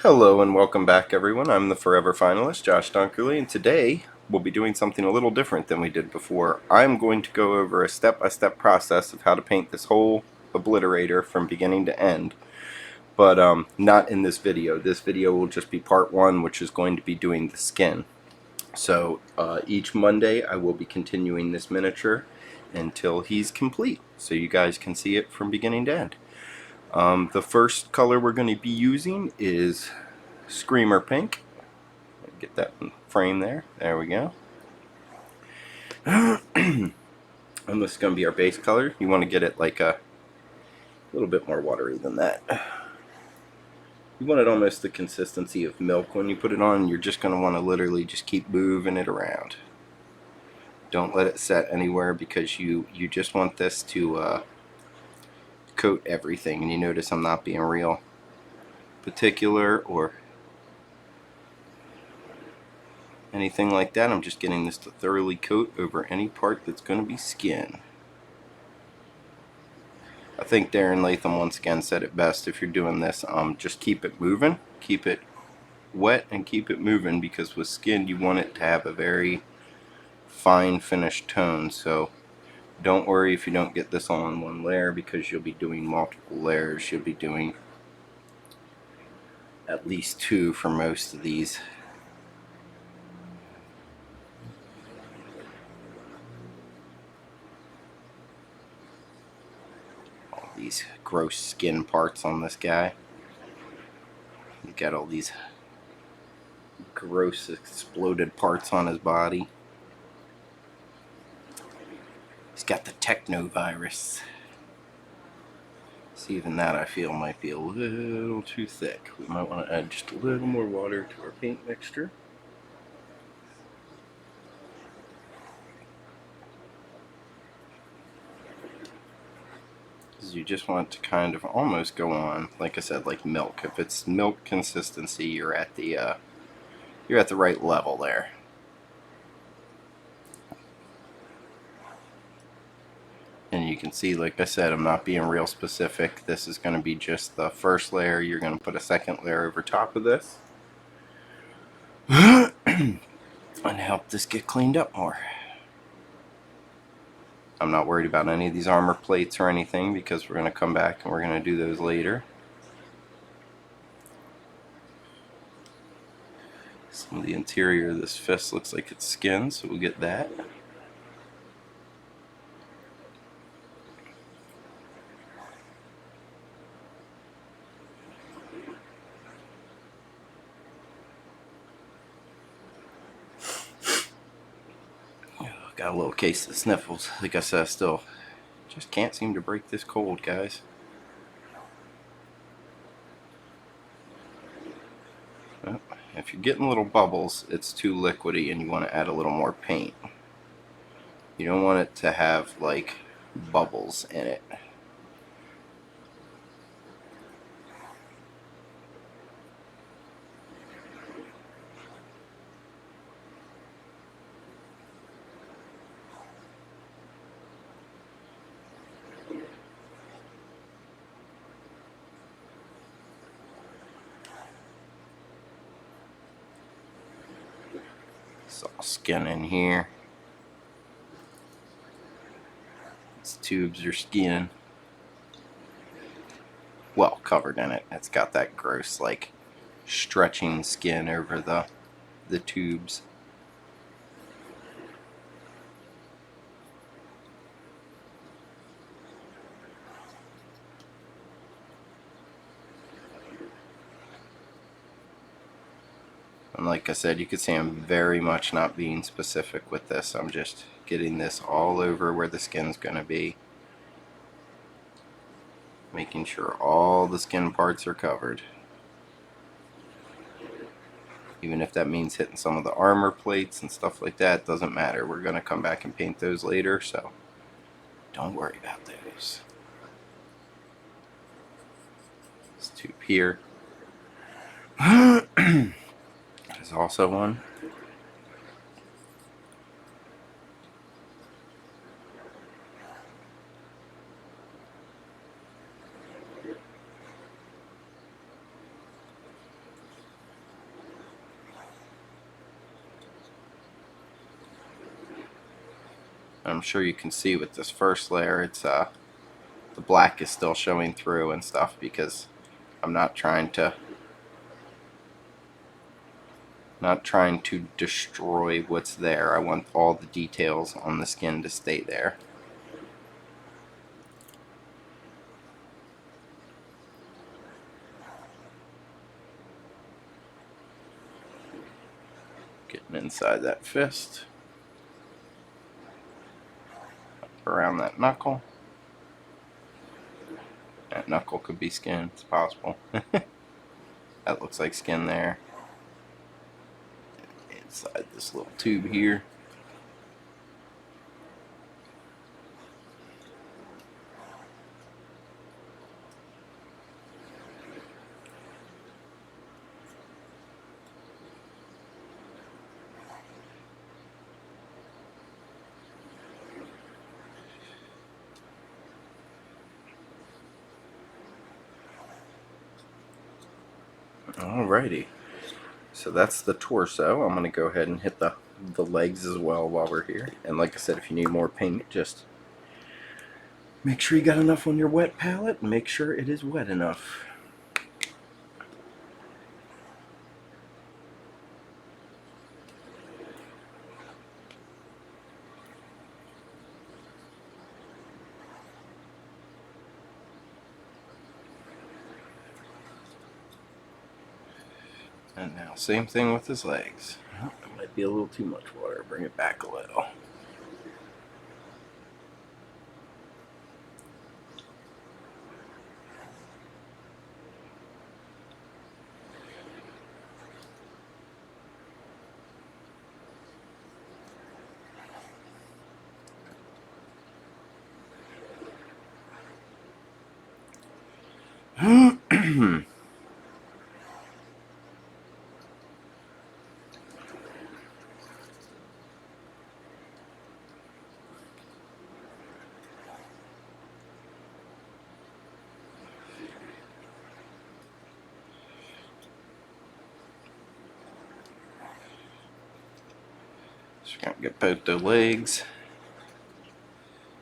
Hello and welcome back everyone. I'm the Forever Finalist, Josh Donkerly, and today we'll be doing something a little different than we did before. I'm going to go over a step-by-step process of how to paint this whole Obliterator from beginning to end, but not in this video. This video will just be part one, which is going to be doing the skin. So each Monday I will be continuing this miniature until he's complete, so you guys can see it from beginning to end. The first color we're going to be using is Screamer Pink. Get that frame there. There we go. And this is going to be our base color. You want to get it like a little bit more watery than that. You want it almost the consistency of milk when you put it on. You're just going to want to literally just keep moving it around. Don't let it set anywhere because you just want this to coat everything. And you notice I'm not being real particular or anything like that. I'm just getting this to thoroughly coat over any part that's going to be skin. I think Darren Latham once again said it best. If you're doing this, just keep it moving, keep it wet, and keep it moving, because with skin you want it to have a very fine finished tone. So don't worry if you don't get this all in one layer, because you'll be doing multiple layers. You'll be doing at least two for most of these. All these gross skin parts on this guy. You got all these gross exploded parts on his body. He's got the techno virus. So even that I feel might be a little too thick. We might want to add just a little more water to our paint mixture. Because you just want it to kind of almost go on, like I said, like milk. If it's milk consistency, you're at the right level there. And you can see, like I said, I'm not being real specific. This is going to be just the first layer. You're going to put a second layer over top of this and help this get cleaned up more. I'm not worried about any of these armor plates or anything, because we're going to come back and we're going to do those later. Some of the interior of this fist looks like it's skin, so we'll get that. Got a little case of sniffles. Like I said, I still just can't seem to break this cold, guys. Well, if you're getting little bubbles, it's too liquidy and you want to add a little more paint. You don't want it to have like bubbles in it. It's all skin in here. Its tubes are skin. Well, covered in it. It's got that gross, like, stretching skin over the tubes. And like I said, you can see I'm very much not being specific with this. I'm just getting this all over where the skin's going to be. Making sure all the skin parts are covered. Even if that means hitting some of the armor plates and stuff like that, doesn't matter. We're going to come back and paint those later, so don't worry about those. This tube here is also one. I'm sure you can see with this first layer, it's the black is still showing through and stuff because I'm not trying to destroy what's there. I want all the details on the skin to stay there. Getting inside that fist, around that knuckle. That knuckle could be skin, it's possible. That looks like skin there. Inside this little tube here. Alrighty, so that's the torso. I'm going to go ahead and hit the legs as well while we're here. And like I said, if you need more paint, just make sure you got enough on your wet palette and make sure it is wet enough. And now, same thing with his legs. Oh, it might be a little too much water. Bring it back a little. Just gonna get both the legs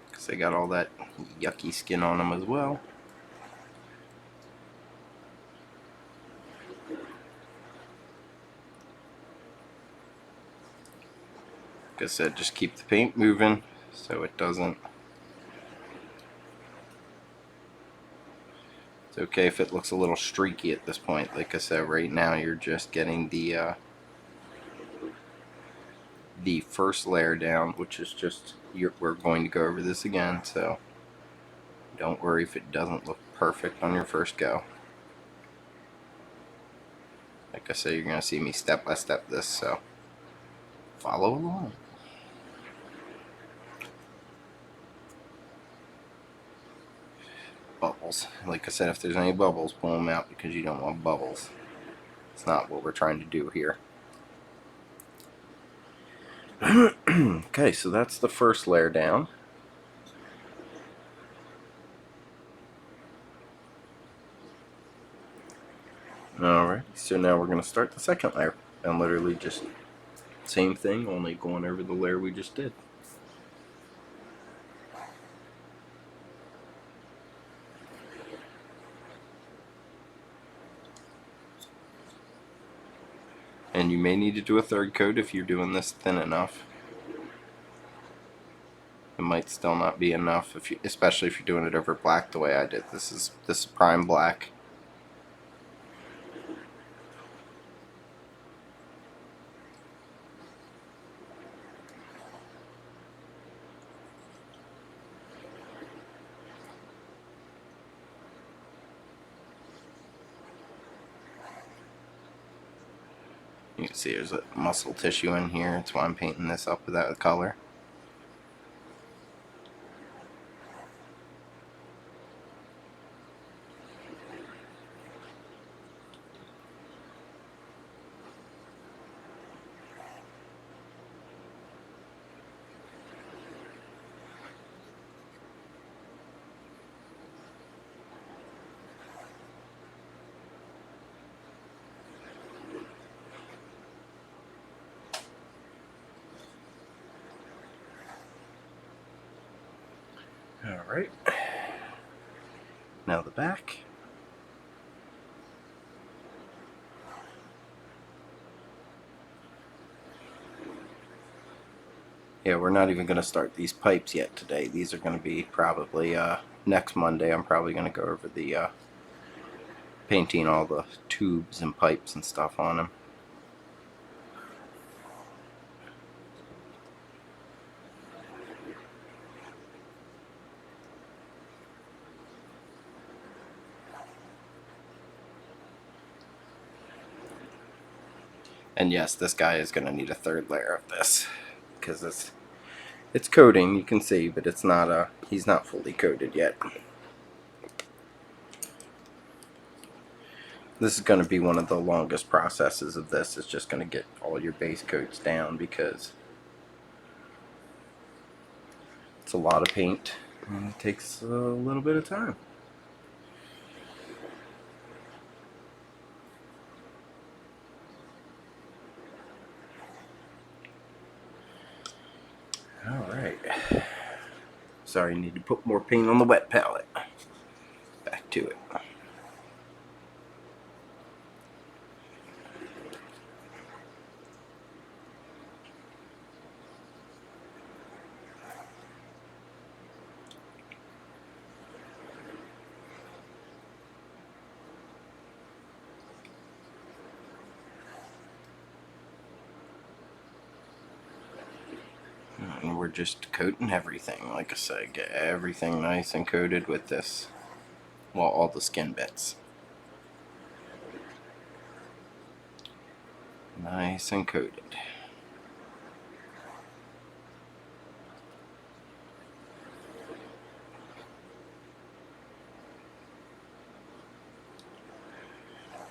because they got all that yucky skin on them as well. Like I said, just keep the paint moving so it doesn't. It's okay if it looks a little streaky at this point. Like I said, right now you're just getting the first layer down, which is just, we're going to go over this again, so don't worry if it doesn't look perfect on your first go. Like I said, you're going to see me step by step this, so follow along. Bubbles. Like I said, if there's any bubbles, pull them out because you don't want bubbles. It's not what we're trying to do here. Okay, so that's the first layer down. Alright, so now we're going to start the second layer. And literally just same thing, only going over the layer we just did. And you may need to do a third coat if you're doing this thin enough. It might still not be enough, especially if you're doing it over black the way I did. This is prime black. You can see there's a muscle tissue in here. That's why I'm painting this up with that color. Alright. Now the back. Yeah, we're not even going to start these pipes yet today. These are going to be probably next Monday. I'm probably going to go over the painting all the tubes and pipes and stuff on them. And yes, this guy is going to need a third layer of this because it's coating, you can see, but it's not he's not fully coated yet. This is going to be one of the longest processes of this. It's just going to get all your base coats down because it's a lot of paint and it takes a little bit of time. Alright. Sorry, need to put more paint on the wet palette. Back to it. And we're just coating everything, like I said, get everything nice and coated with this. Well, all the skin bits. Nice and coated.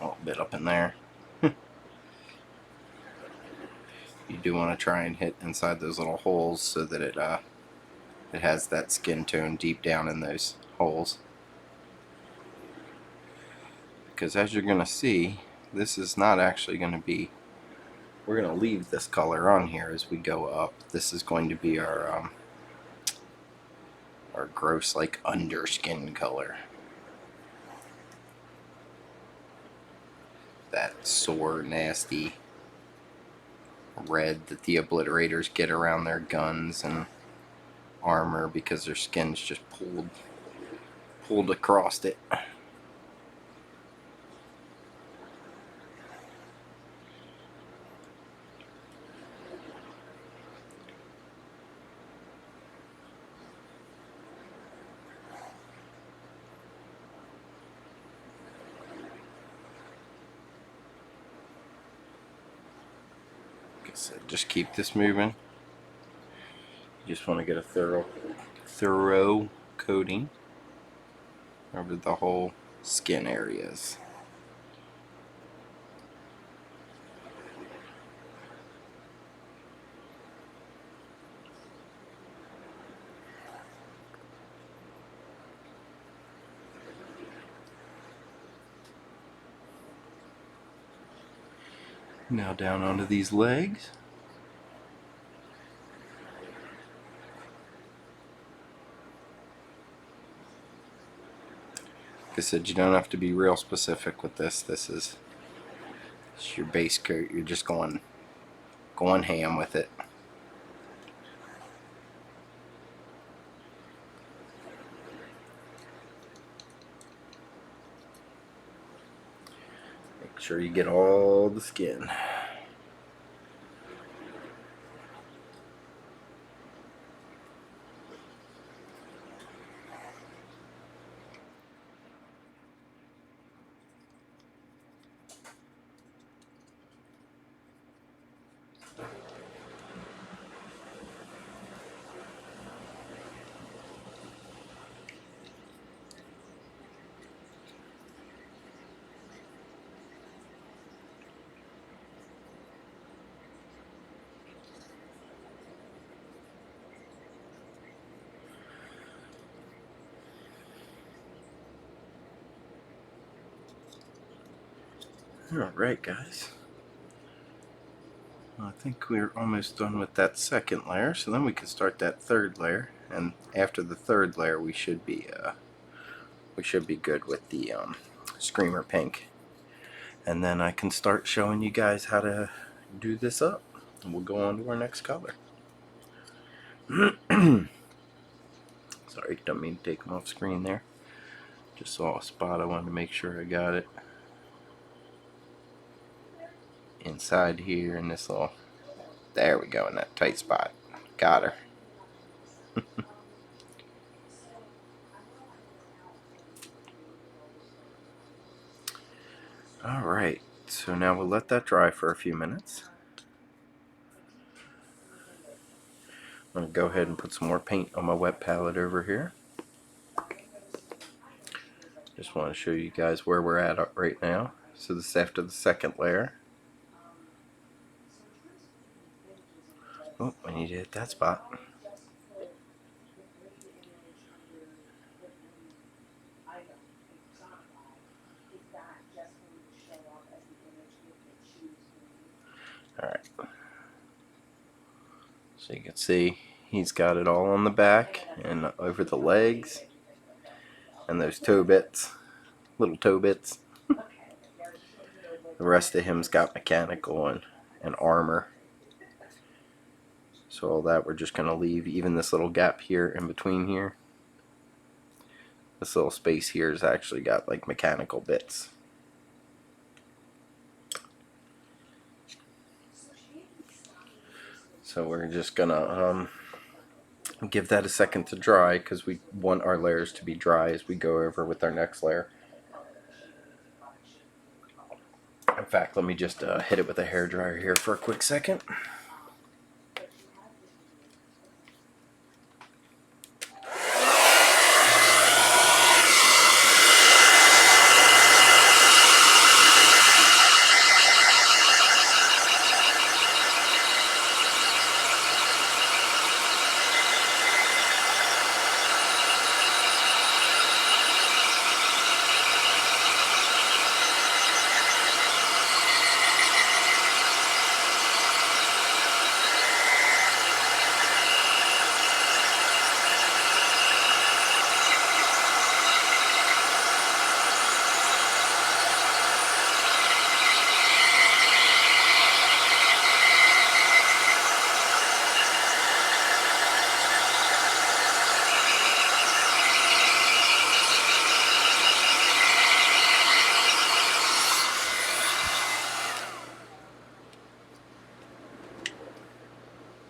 A little bit up in there. You do want to try and hit inside those little holes so that it has that skin tone deep down in those holes. Because as you're going to see, this is not actually going to be, we're going to leave this color on here as we go up. This is going to be our gross, like, underskin color. That sore, nasty red that the Obliterators get around their guns and armor because their skin's just pulled across it. So just keep this moving. You just want to get a thorough coating over the whole skin areas. Now down onto these legs. Like I said, you don't have to be real specific with this. This is your base coat. You're just going ham with it. Make sure you get all the skin. Alright, guys. I think we're almost done with that second layer, so then we can start that third layer, and after the third layer we should be good with the Screamer Pink. And then I can start showing you guys how to do this up, and we'll go on to our next color. Sorry, don't mean to take them off screen there. Just saw a spot, I wanted to make sure I got it. Inside here in this little, there we go, in that tight spot. Got her. Alright, so now we'll let that dry for a few minutes. I'm going to go ahead and put some more paint on my wet palette over here. Just want to show you guys where we're at right now. So this is after the second layer. Oh, I need to hit that spot. Alright. So you can see he's got it all on the back and over the legs. And those toe bits. Little toe bits. The rest of him's got mechanical and armor. So all that we're just going to leave. Even this little gap here in between here. This little space here has actually got like mechanical bits. So we're just gonna give that a second to dry because we want our layers to be dry as we go over with our next layer. In fact, let me just hit it with a hairdryer here for a quick second.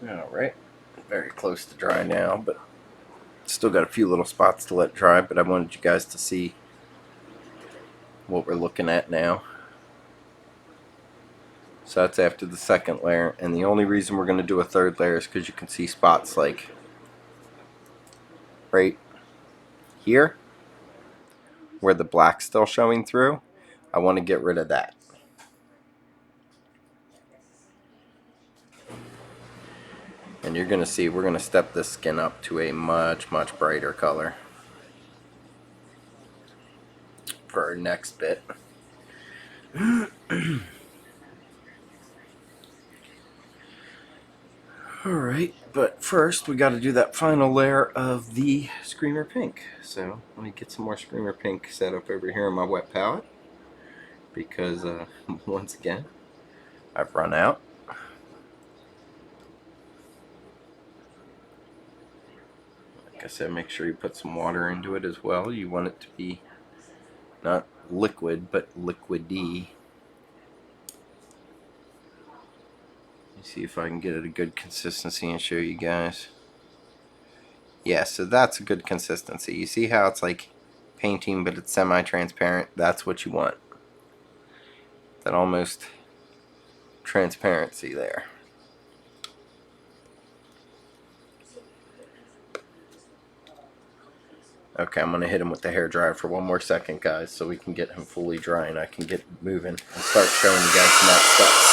Alright, very close to dry now, but still got a few little spots to let dry, but I wanted you guys to see what we're looking at now. So that's after the second layer, and the only reason we're going to do a third layer is because you can see spots like right here where the black's still showing through. I want to get rid of that. And you're going to see we're going to step this skin up to a much brighter color for our next bit. Alright, but first we got to do that final layer of the Screamer Pink. So let me get some more Screamer Pink set up over here on my wet palette, because once again I've run out. Like I said, make sure you put some water into it as well. You want it to be not liquid, but liquidy. Let me see if I can get it a good consistency and show you guys. Yeah, so that's a good consistency. You see how it's like painting, but it's semi-transparent? That's what you want. That almost transparency there. Okay, I'm going to hit him with the hairdryer for one more second, guys, so we can get him fully dry and I can get moving and start showing you guys some next steps.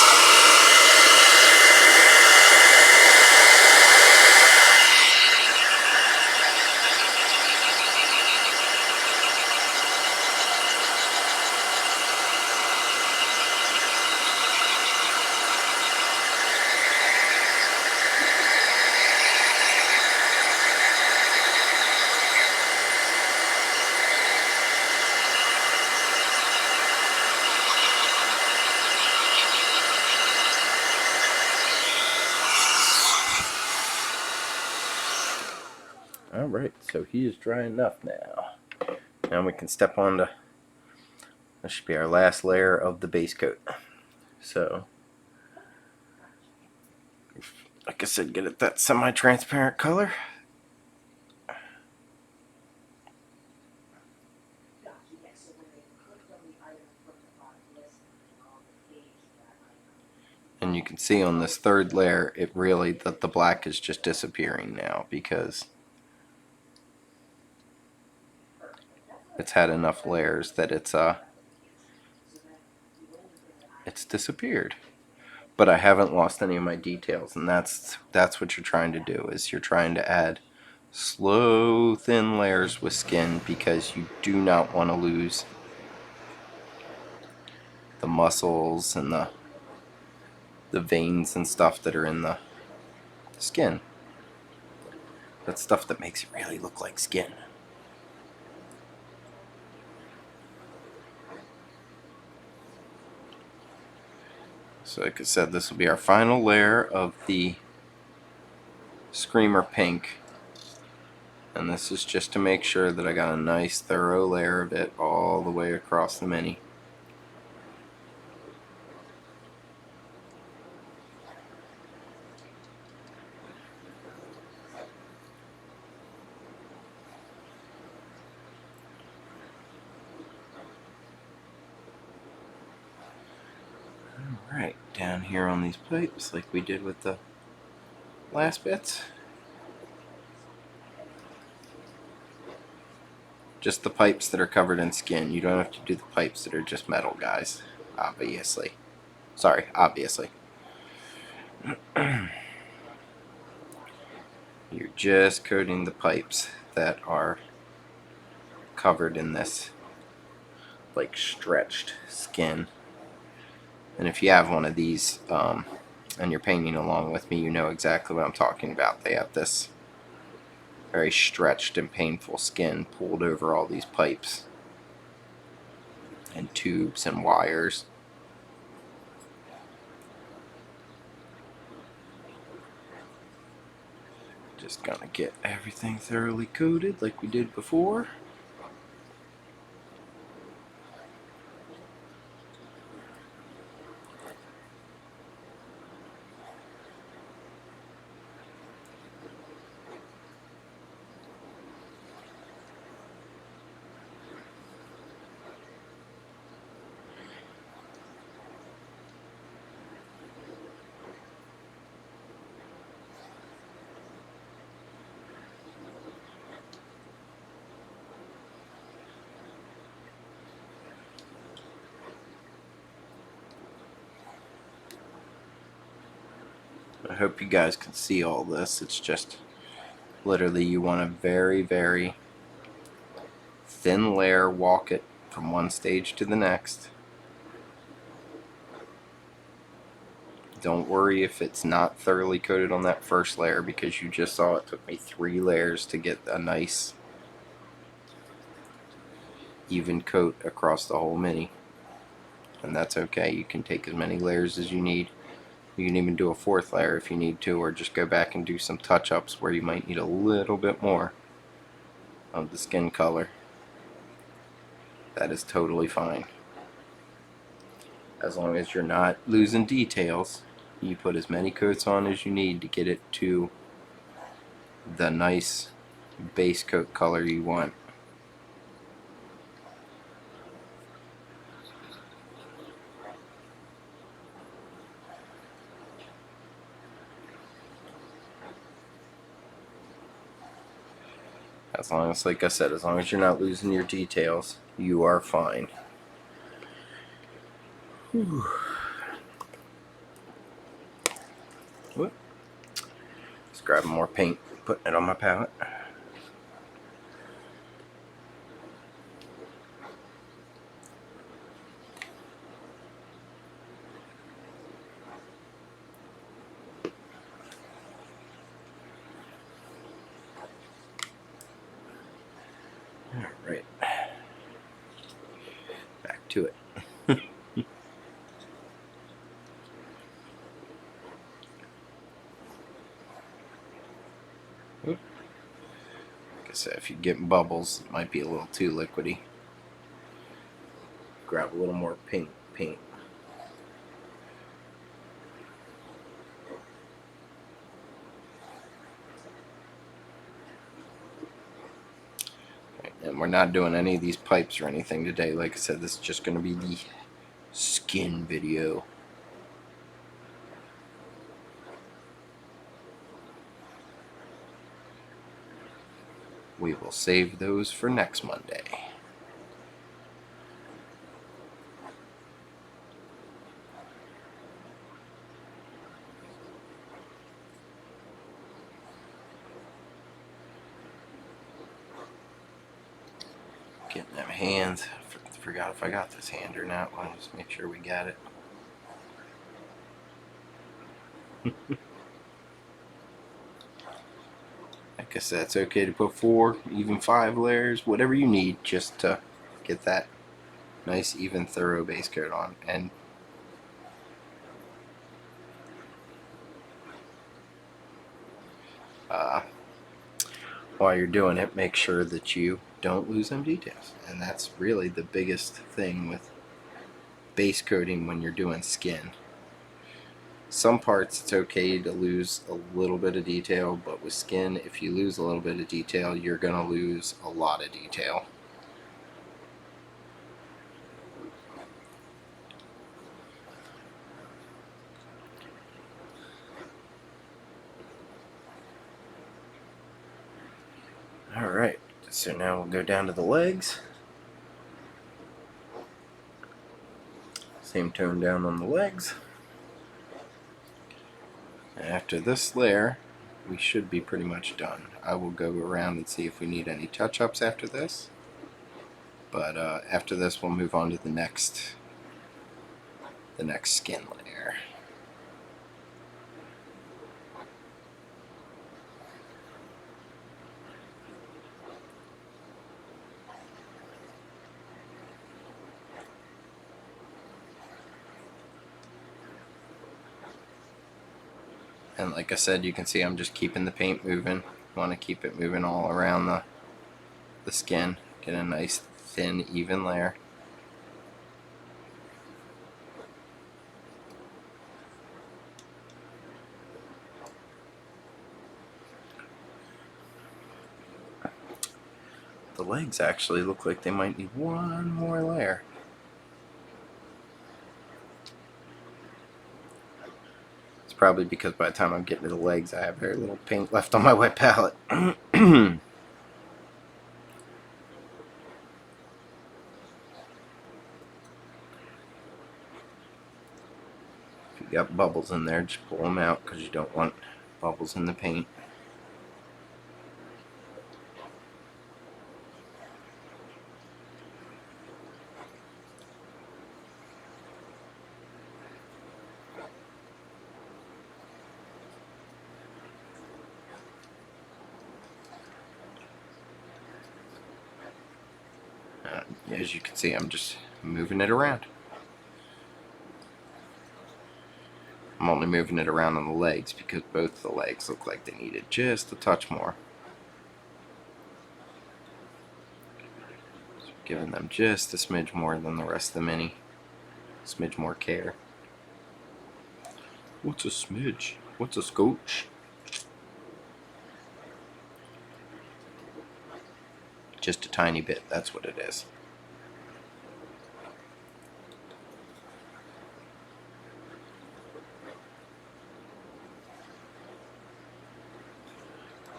Alright, so he is dry enough now. Now we can step on to, this should be our last layer of the base coat. So, like I said, get it that semi-transparent color. And you can see on this third layer, it really, the black is just disappearing now because it's had enough layers that it's disappeared. But I haven't lost any of my details, and that's what you're trying to do, is you're trying to add slow, thin layers with skin because you do not want to lose the muscles and the veins and stuff that are in the skin. That's stuff that makes it really look like skin. So like I said, this will be our final layer of the Screamer Pink. And this is just to make sure that I got a nice thorough layer of it all the way across the Mini. Alright, down here on these pipes like we did with the last bits. Just the pipes that are covered in skin. You don't have to do the pipes that are just metal, guys. Obviously. Sorry, obviously. You're just coating the pipes that are covered in this like stretched skin. And if you have one of these and you're painting along with me, you know exactly what I'm talking about. They have this very stretched and painful skin pulled over all these pipes and tubes and wires. Just gonna get everything thoroughly coated like we did before. I hope you guys can see all this. It's just literally you want a very, very thin layer, walk it from one stage to the next. Don't worry if it's not thoroughly coated on that first layer, because you just saw it took me 3 layers to get a nice even coat across the whole Mini. And that's okay. You can take as many layers as you need. You can even do a 4th layer if you need to, or just go back and do some touch-ups where you might need a little bit more of the skin color. That is totally fine. As long as you're not losing details, you put as many coats on as you need to get it to the nice base coat color you want. As long as, like I said, as long as you're not losing your details, you are fine. Whew. Whoop. Just grabbing more paint, putting it on my palette. Alright. Back to it. I said, if you get bubbles, it might be a little too liquidy. Grab a little more paint. And we're not doing any of these pipes or anything today. Like I said, this is just going to be the skin video. We will save those for next Monday. Getting them hands. Forgot if I got this hand or not. I'll just make sure we got it. Like I said, it's okay to put 4, even 5 layers, whatever you need, just to get that nice, even, thorough base coat on. And while you're doing it, make sure that you don't lose them details. And that's really the biggest thing with base coating when you're doing skin. Some parts it's okay to lose a little bit of detail, but with skin, if you lose a little bit of detail, you're going to lose a lot of detail. Alright, so now we'll go down to the legs. Same tone down on the legs. After this layer, we should be pretty much done. I will go around and see if we need any touch-ups after this. But after this, we'll move on to the next skin layer. And like I said, you can see I'm just keeping the paint moving. Want to keep it moving all around the skin. Get a nice, thin, even layer. The legs actually look like they might need one more layer. Probably because by the time I'm getting to the legs, I have very little paint left on my wet palette. If you got bubbles in there, just pull them out because you don't want bubbles in the paint. As you can see, I'm just moving it around. I'm only moving it around on the legs because both the legs look like they needed just a touch more. So giving them just a smidge more than the rest of the mini. A smidge more care. What's a smidge? What's a scotch? Just a tiny bit, that's what it is.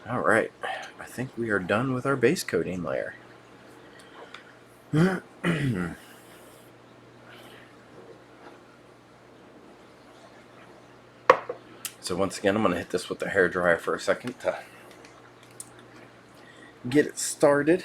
Alright, I think we are done with our base coating layer. So once again, I'm going to hit this with the hairdryer for a second to get it started.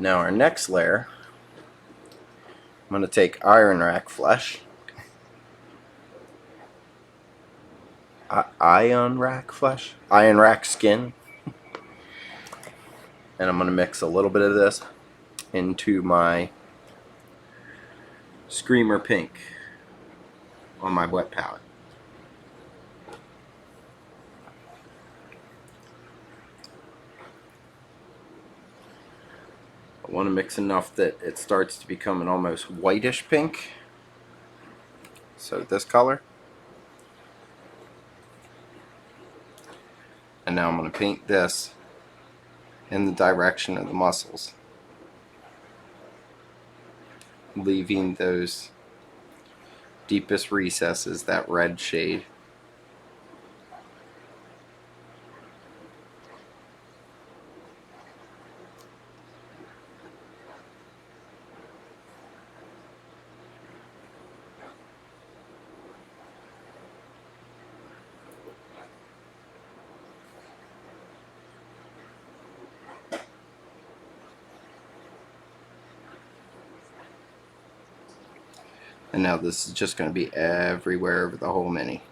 Now our next layer, I'm going to take iron rack flesh. Iron rack skin. And I'm going to mix a little bit of this into my Screamer Pink on my wet palette. I want to mix enough that it starts to become an almost whitish pink. So this color. And now I'm going to paint this in the direction of the muscles, leaving those deepest recesses, that red shade. And now this is just going to be everywhere over the whole mini.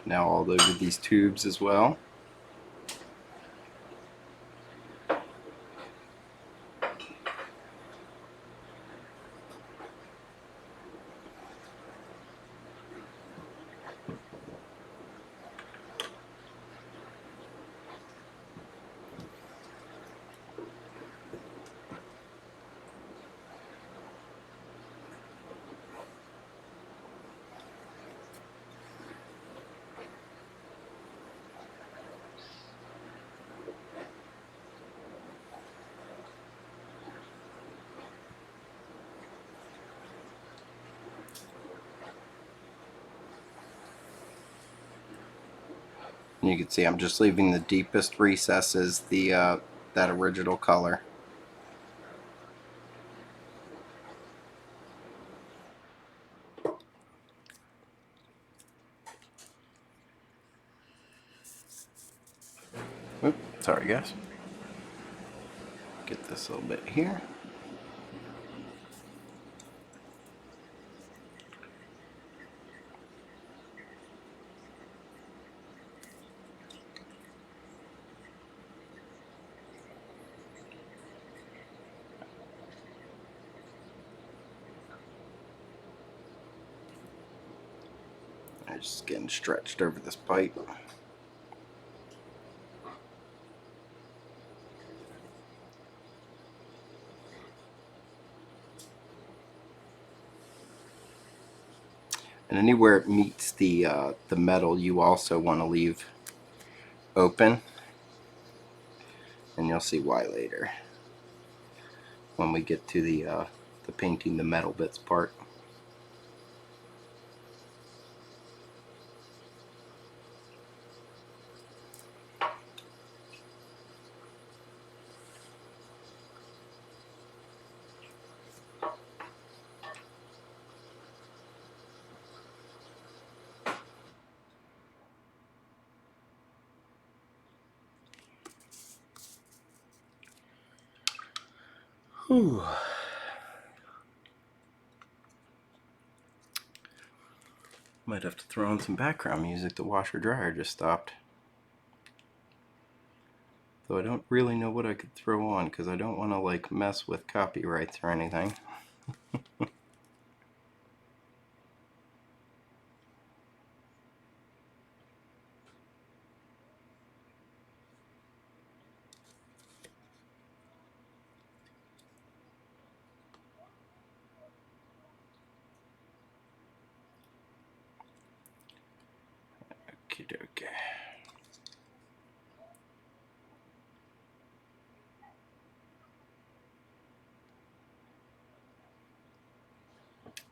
Now all over these tubes as well. And you can see I'm just leaving the deepest recesses, that original color. Oop, sorry guys. Get this a little bit here. I'm just getting stretched over this pipe. And anywhere it meets the metal, you also want to leave open, and you'll see why later when we get to the painting the metal bits part. Whew. Might have to throw on some background music. The washer dryer just stopped. Though I don't really know what I could throw on because I don't want to like mess with copyrights or anything. Okie dokie.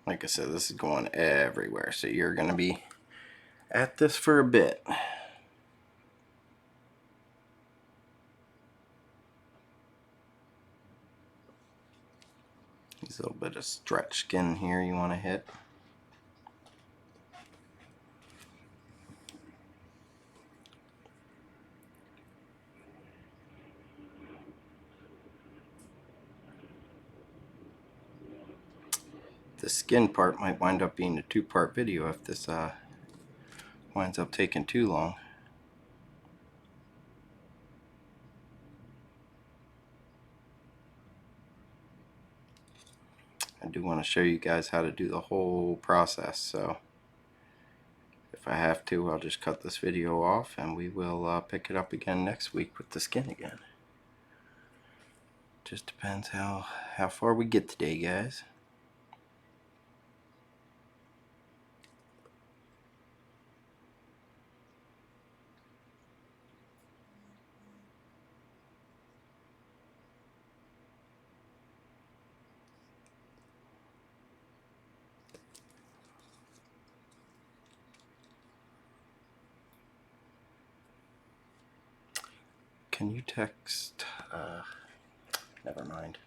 Like I said, this is going everywhere, so you're going to be at this for a bit. There's a little bit of stretch skin here you want to hit. The skin part might wind up being a two-part video if this winds up taking too long. I do want to show you guys how to do the whole process, so if I have to, I'll just cut this video off and we will pick it up again next week with the skin again. Just depends how far we get today, guys. Can you text? Never mind.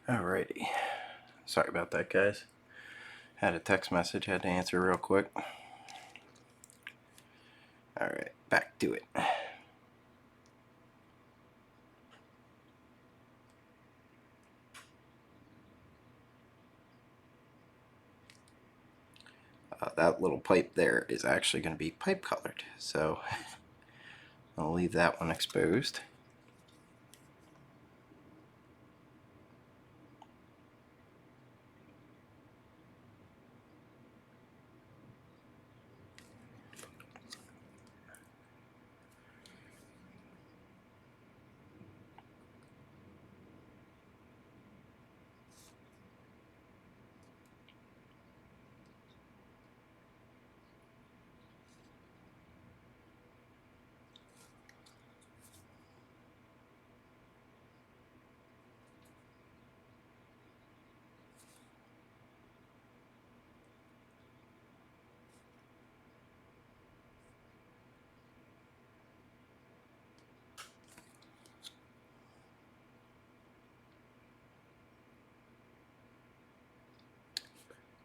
Alrighty. Sorry about that, guys. Had a text message, had to answer real quick. Alright, back to it. That little pipe there is actually going to be pipe colored, so I'll leave that one exposed.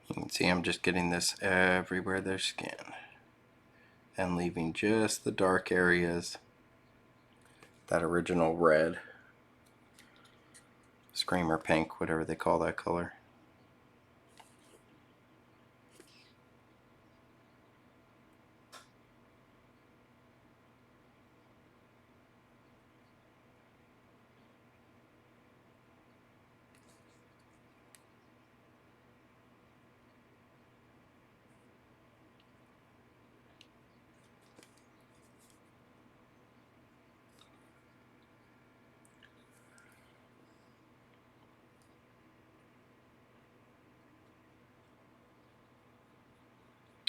You can see I'm just getting this everywhere there's skin and leaving just the dark areas, that original red, screamer pink, whatever they call that color.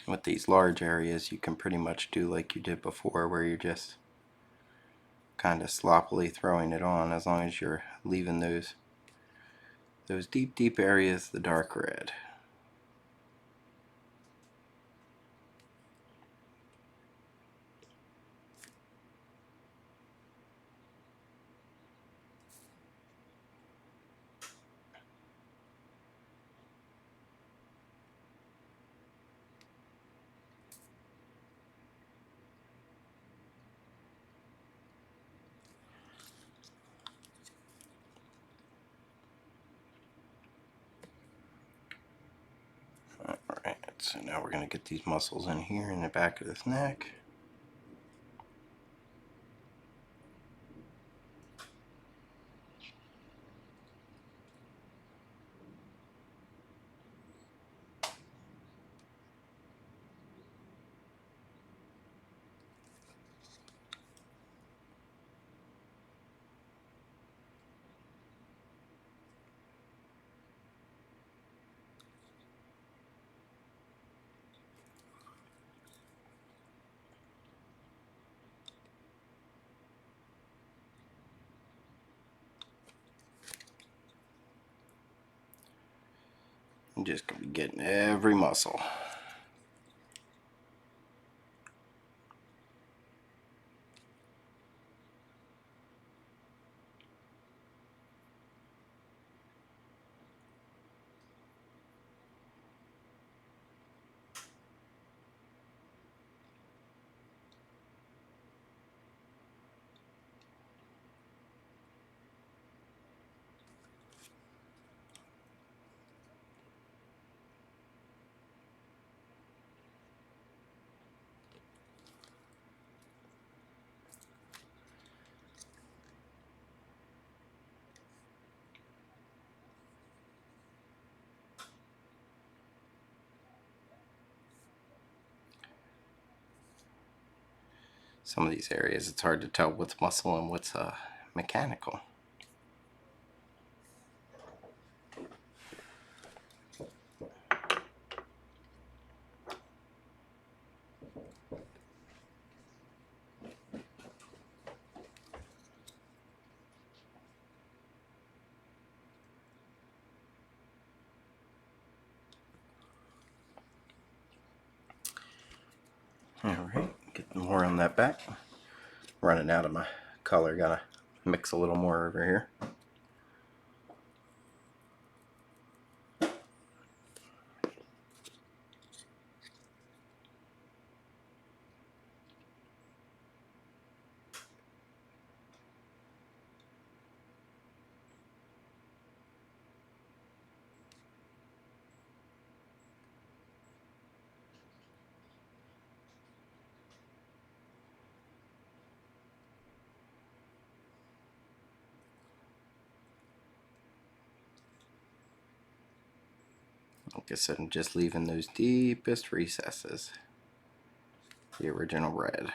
With these large areas, you can pretty much do like you did before, where you're just kind of sloppily throwing it on, as long as you're leaving those deep areas the dark red. So now we're going to get these muscles in here in the back of this neck. I'm just going to be getting every muscle. Some of these areas it's hard to tell what's muscle and what's mechanical. Alright, get more on that back. Running out of my color, gotta mix a little more over here. Like I said, I'm just leaving those deepest recesses. The original red.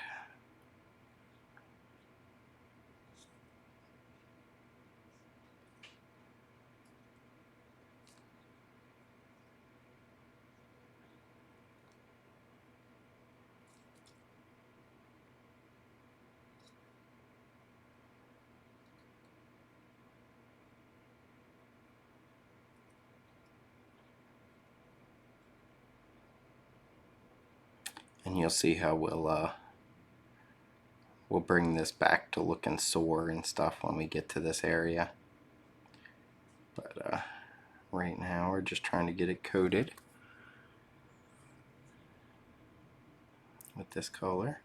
And you'll see how we'll bring this back to looking sore and stuff when we get to this area. But right now we're just trying to get it coated with this color.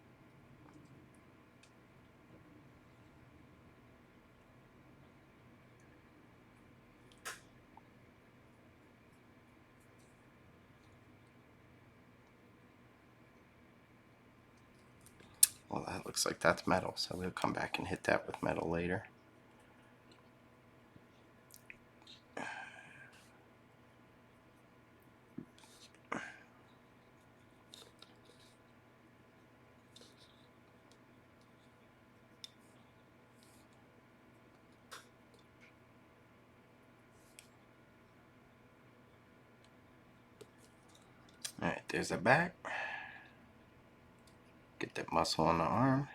Well, that looks like that's metal, so we'll come back and hit that with metal later. Alright, there's the back. Get that muscle on the arm.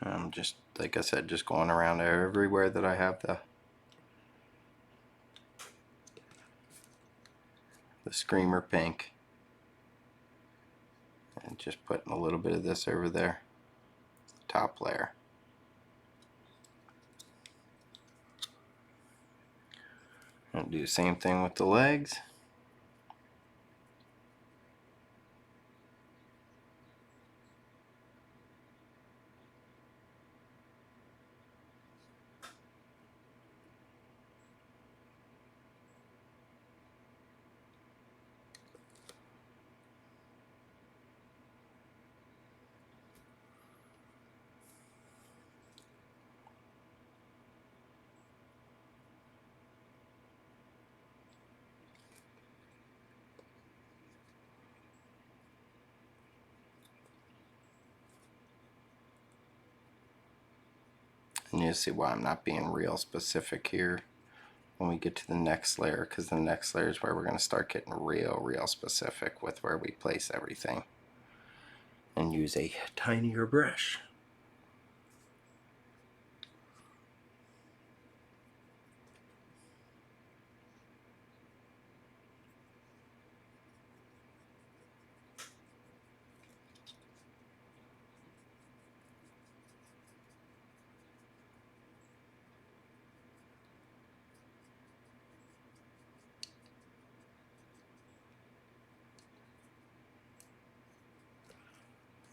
I'm just, like I said, just going around everywhere that I have the the Screamer Pink. And just putting a little bit of this over there, top layer. And do the same thing with the legs. And you'll see why I'm not being real specific here when we get to the next layer, because the next layer is where we're going to start getting real specific with where we place everything. And use a tinier brush.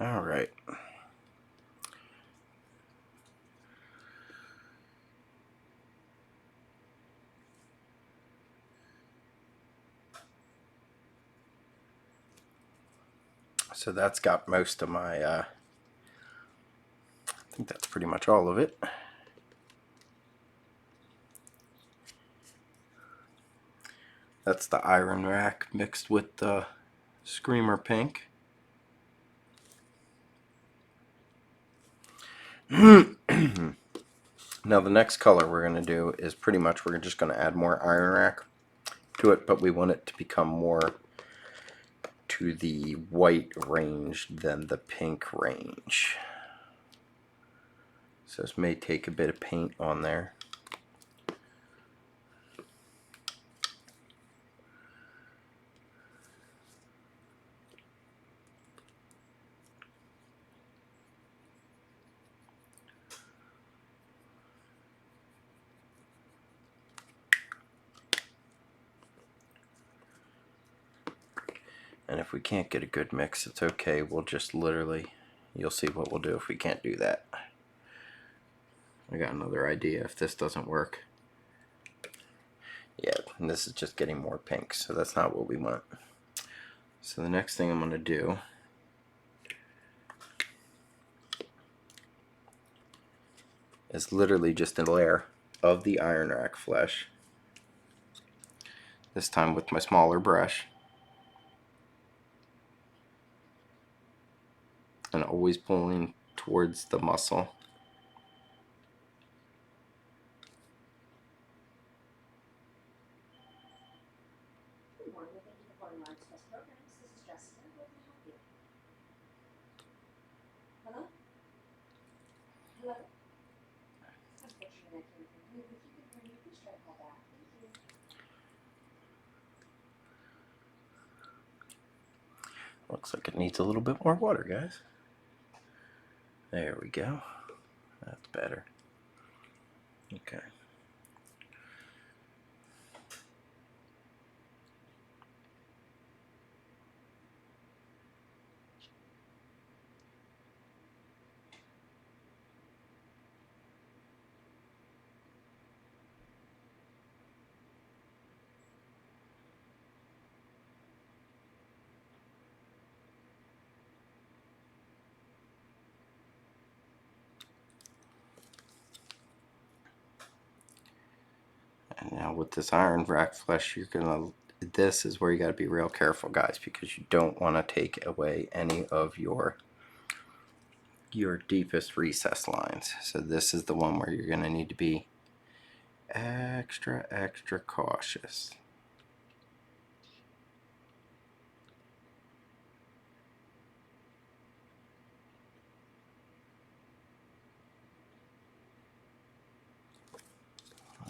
All right. So that's got most of my, I think that's pretty much all of it. That's the Iron Rack mixed with the Screamer Pink. Now the next color we're going to do is pretty much we're just going to add more Iron Rack to it, but we want it to become more to the white range than the pink range. So this may take a bit of paint on there. And if we can't get a good mix, it's okay. We'll just literally, you'll see what we'll do if we can't do that. I got another idea if this doesn't work. Yeah, and this is just getting more pink, so that's not what we want. So the next thing I'm going to do is literally just a layer of the Iron Rack flesh. This time with my smaller brush. And always pulling towards the muscle. Good morning. Thank you for calling Large Test Programs. This is Jessica. How can I help you? Hello? Hello? Unfortunately, I can't hear you. If you can hear me, please try to call back. Thank you. Looks like it needs a little bit more water, guys. There we go. That's better. Okay. And now with this Iron Rack flesh, you're gonna, this is where you gotta be real careful, guys, because you don't want to take away any of your deepest recess lines. So this is the one where you're gonna need to be extra cautious.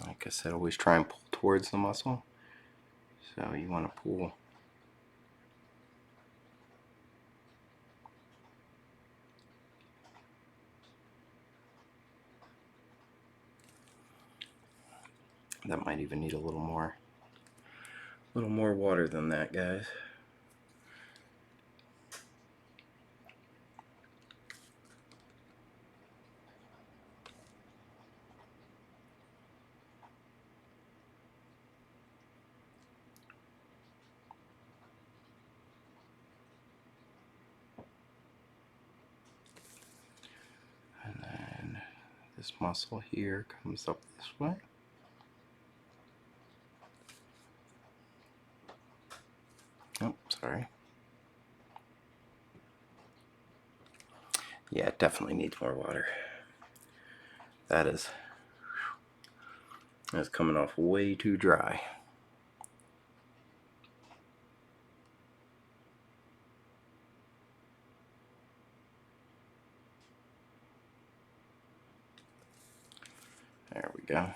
Like I said, always try and pull towards the muscle. So you want to pull That might even need a little more water than that, guys. And then this muscle here comes up this way. Oh, sorry. Yeah, it definitely needs more water. That's coming off way too dry. There we go.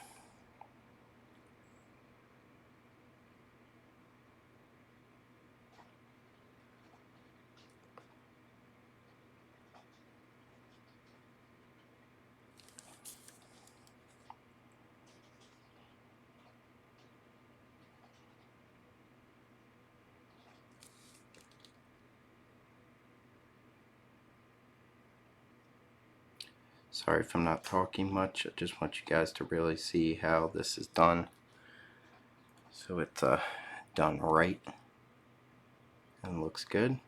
Sorry if I'm not talking much. I just want you guys to really see how this is done. So it's done right and looks good.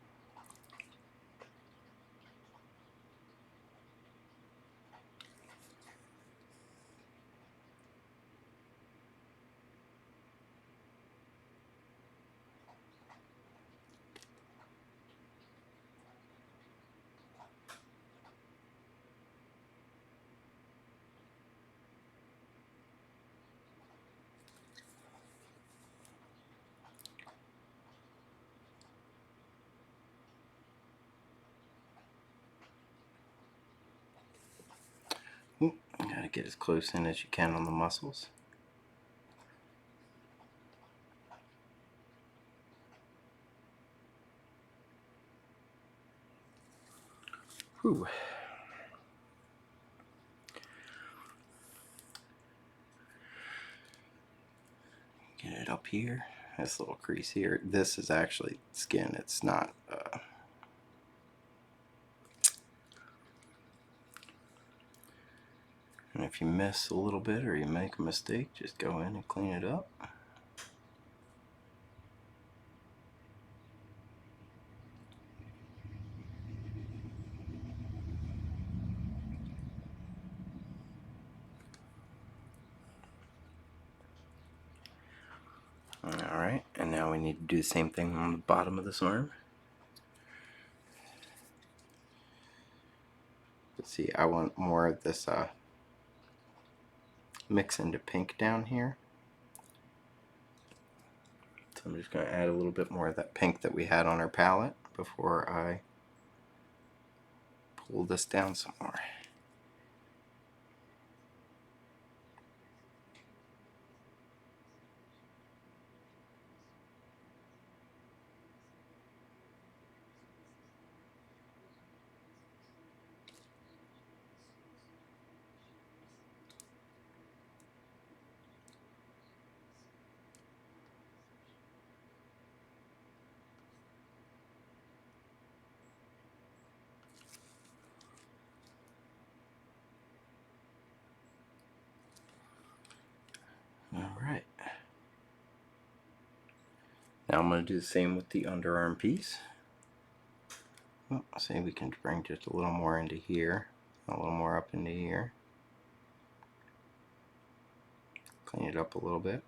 Ooh, you gotta get as close in as you can on the muscles. Whew. Get it up here. This little crease here. This is actually skin. It's not. And if you miss a little bit or you make a mistake, just go in and clean it up. Alright, and now we need to do the same thing on the bottom of this arm. Let's see, I want more of this mix into pink down here. So I'm just going to add a little bit more of that pink that we had on our palette before I pull this down some more. Alright. Now I'm going to do the same with the underarm piece. Oh, see, we can bring just a little more into here, a little more up into here. Clean it up a little bit.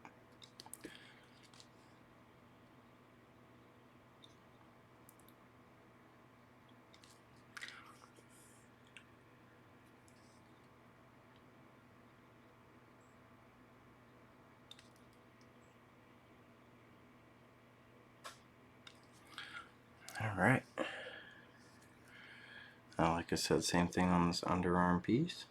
Alright. Now, like I said, same thing on this underarm piece.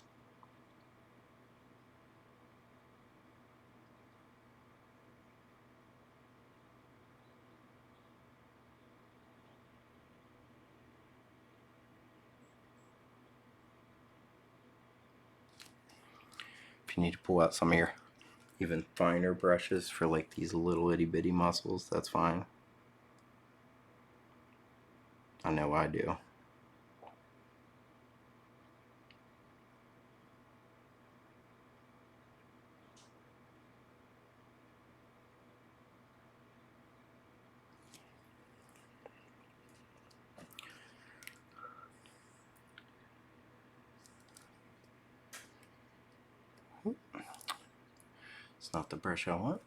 If you need to pull out some of your even finer brushes for like these little itty bitty muscles, that's fine. I know I do. It's not the brush I want.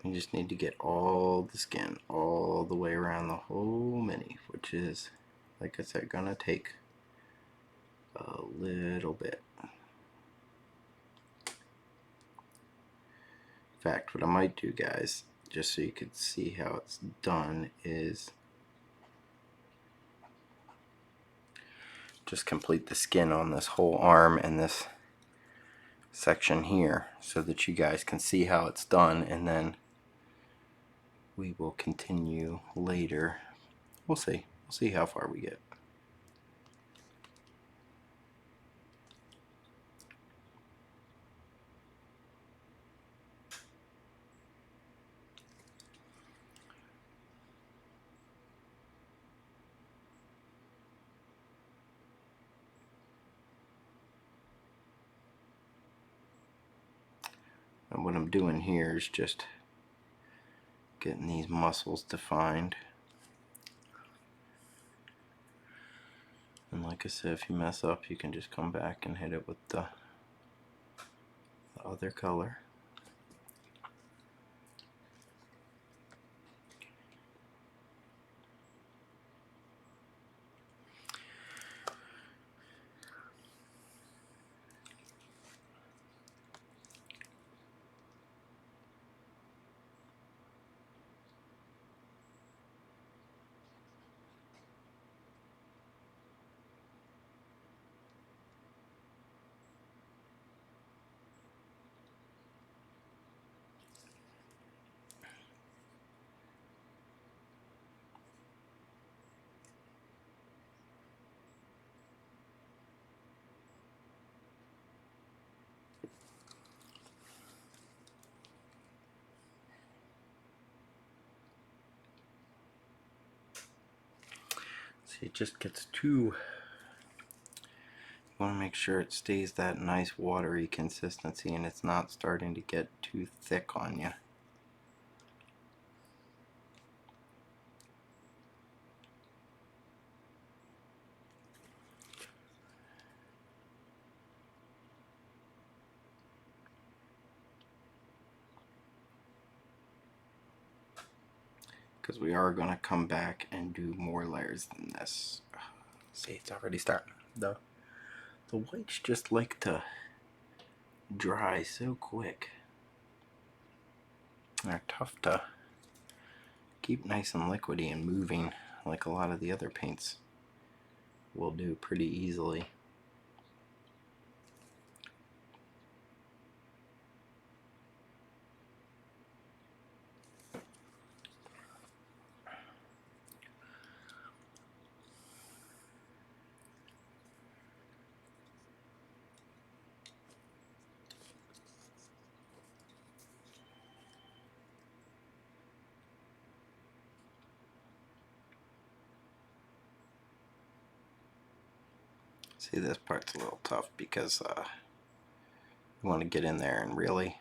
You just need to get all the skin all the way around the whole mini, which is, like I said, gonna take a little bit. In fact, what I might do, guys, just so you can see how it's done, is just complete the skin on this whole arm and this section here so that you guys can see how it's done, and then we will continue later. We'll see how far we get. And what I'm doing here is just getting these muscles defined. And like I said, if you mess up, you can just come back and hit it with the other color. See, it just gets too, you want to make sure it stays that nice watery consistency and it's not starting to get too thick on you. Because we are going to come back and do more layers than this. See, it's already starting. The whites just like to dry so quick. They're tough to keep nice and liquidy and moving like a lot of the other paints will do pretty easily. See, this part's a little tough because you want to get in there and really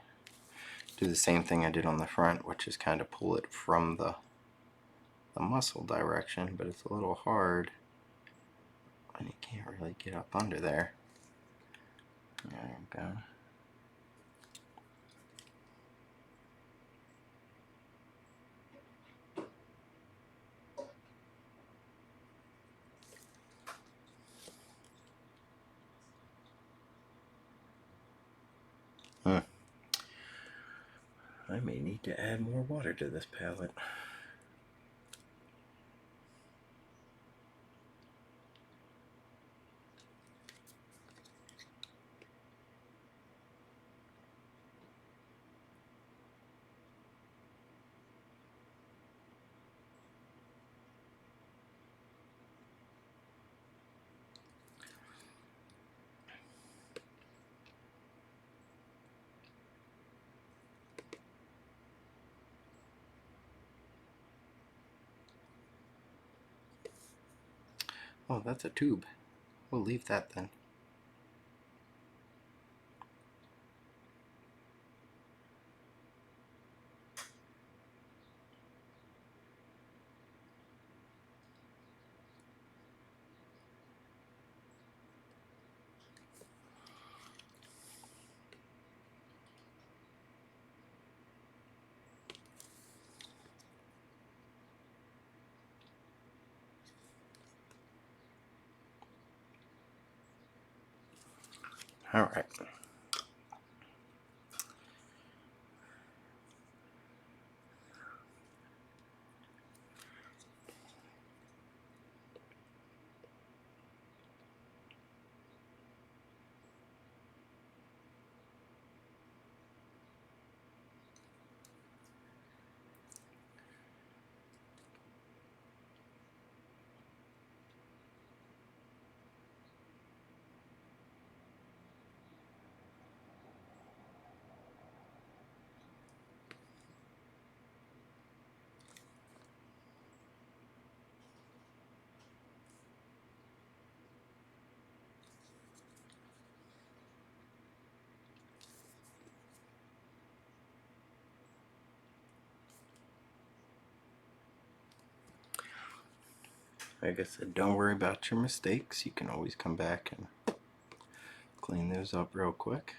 do the same thing I did on the front, which is kind of pull it from the muscle direction, but it's a little hard and you can't really get up under there. There you go. I may need to add more water to this palette. Oh, that's a tube. We'll leave that then. All right. Like I said, don't worry about your mistakes. You can always come back and clean those up real quick.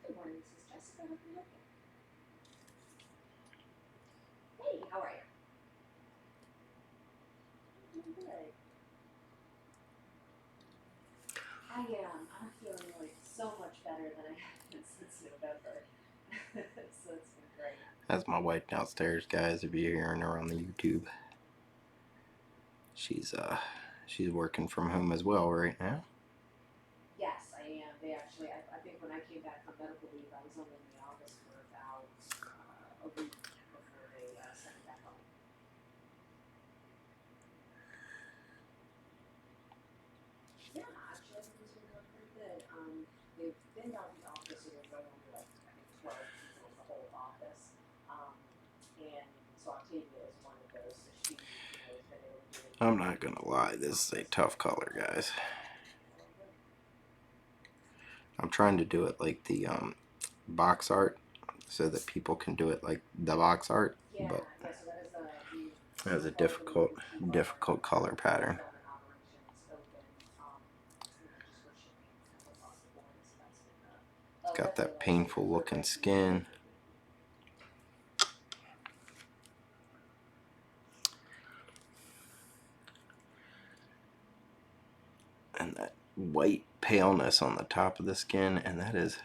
Good morning, this is Jessica. How can I help you? Hey, how are you? I'm good. I'm feeling like so much better than I have been since November. So it's been great. That's my wife downstairs, guys. If you're hearing her on the YouTube, she's working from home as well right now. Yes, I am. They actually, I think when I came back from medical leave, I was only in the office for about a week before they sent me back home. Yeah, actually, everything's been going pretty good. They've thinned out the office, so they're going to like, I think 12 people in the whole office. And so Octavia is one of those, so she, has been able to do. I'm not gonna lie, this is a tough color, guys. I'm trying to do it like the box art so that people can do it like the box art, Yeah, but yeah, so that is that was a difficult color pattern. Got that painful looking skin. And that white paleness on the top of the skin, and that is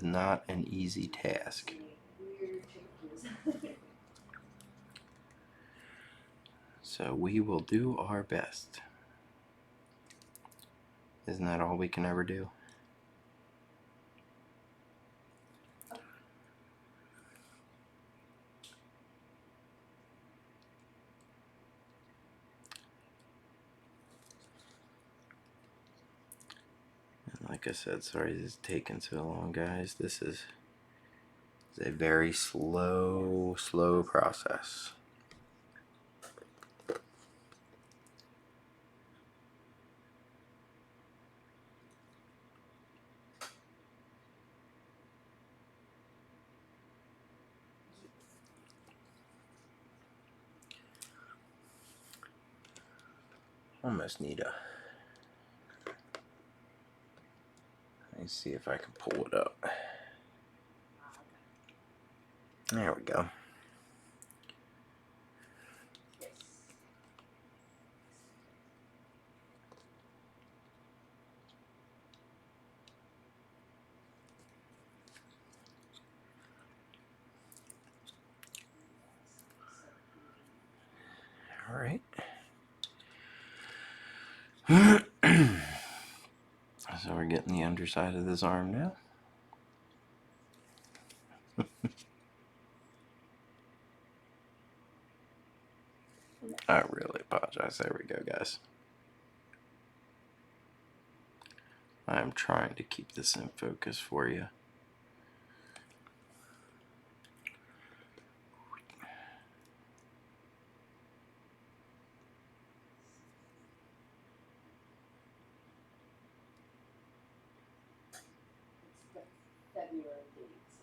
not an easy task. Weird changes. So we will do our best. Isn't that all we can ever do? And like I said, sorry this is taking so long, guys. This is a very slow process. Almost need a. Let me see if I can pull it up. There we go. Yes. All right. So we're getting the underside of this arm now. I really apologize. There we go, guys. I'm trying to keep this in focus for you. It's the February dates.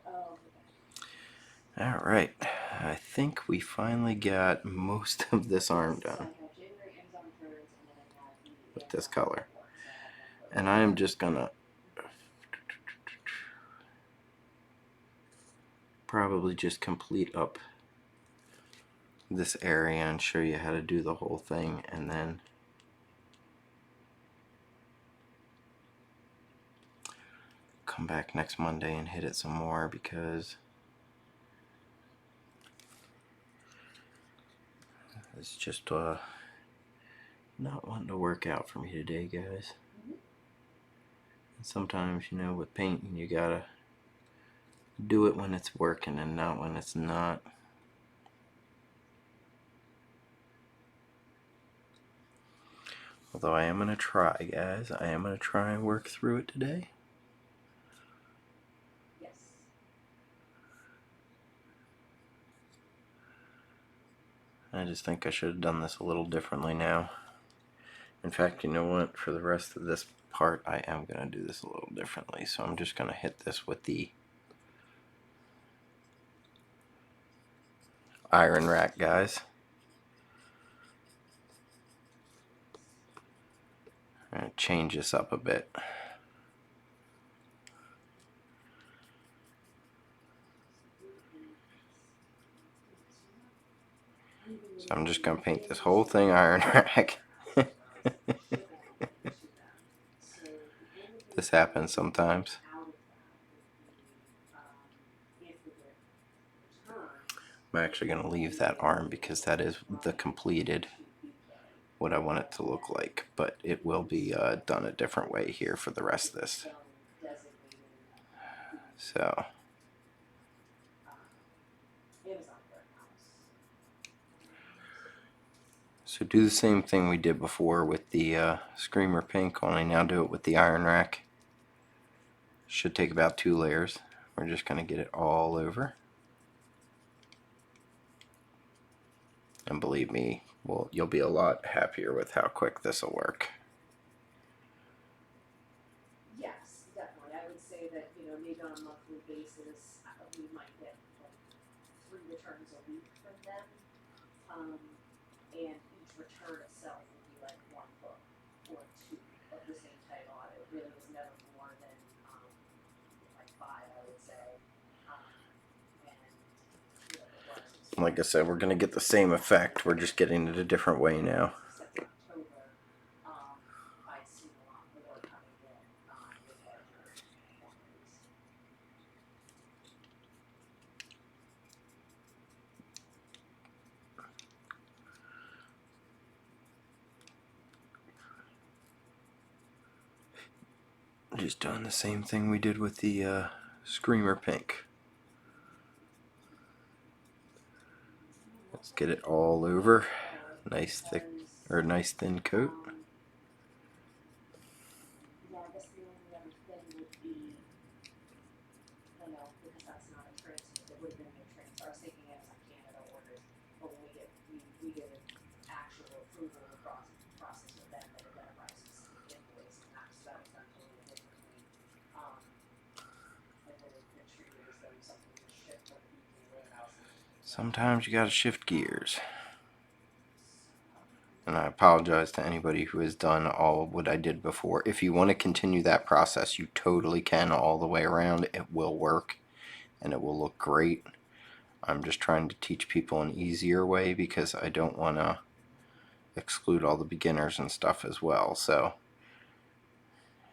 Oh, okay. All right. I think we finally got most of this arm So I done have January Amazon returns, and then I have the with this Amazon color. reports. So I have them And I am just gonna probably just complete up this area and show you how to do the whole thing, and then come back next Monday and hit it some more, because it's just not wanting to work out for me today, guys. And sometimes, you know, with painting, you gotta do it when it's working and not when it's not. Although I am gonna try, guys. I am gonna try and work through it today. Yes. I just think I should have done this a little differently now. In fact, you know what? For the rest of this part, I am gonna do this a little differently. So I'm just gonna hit this with the iron rack, guys. I'm gonna change this up a bit. So I'm just gonna paint this whole thing iron rack. This happens sometimes. I'm actually gonna leave that arm because that is the completed, what I want it to look like, but it will be done a different way here for the rest of this. So do the same thing we did before with the Screamer Pink, only now do it with the iron rack. Should take about 2 layers. We're just gonna get it all over. And believe me, well, you'll be a lot happier with how quick this will work. Yes, definitely. I would say that, you know, maybe on a monthly basis, we might get like 3 returns a week from them. And each return itself would be like 1 book or 2 of the same title. It really was never more than like 5, I would say. And you know, the works. Like I said, we're gonna get the same effect. We're just getting it a different way now. Except in October, I'd seen a lot more coming in with larger quantities. Just doing the same thing we did with the Screamer Pink. Let's get it all over. Nice thick, or nice thin coat. Yeah, I guess the only other thing would be, I know, because that's not a transfer, there would have been no transfer. I was thinking Amazon Canada orders, but when we get an actual approval of the process with them that identifies specific invoice, and that was done totally differently. And then the Sometimes you gotta shift gears. And I apologize to anybody who has done all of what I did before. If you want to continue that process, you totally can all the way around. It will work and it will look great. I'm just trying to teach people an easier way because I don't want to exclude all the beginners and stuff as well. So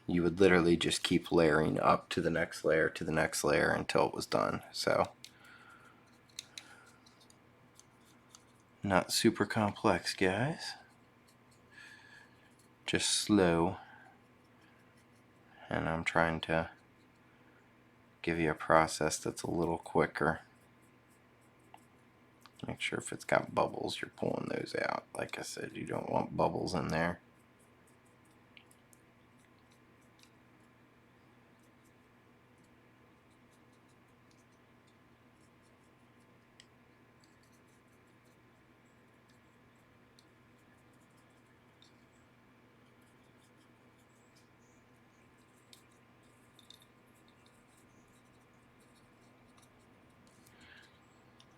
you would literally just keep layering up to the next layer to the next layer until it was done. So not super complex, guys. Just slow. And I'm trying to give you a process that's a little quicker. Make sure if it's got bubbles, you're pulling those out. Like I said, you don't want bubbles in there.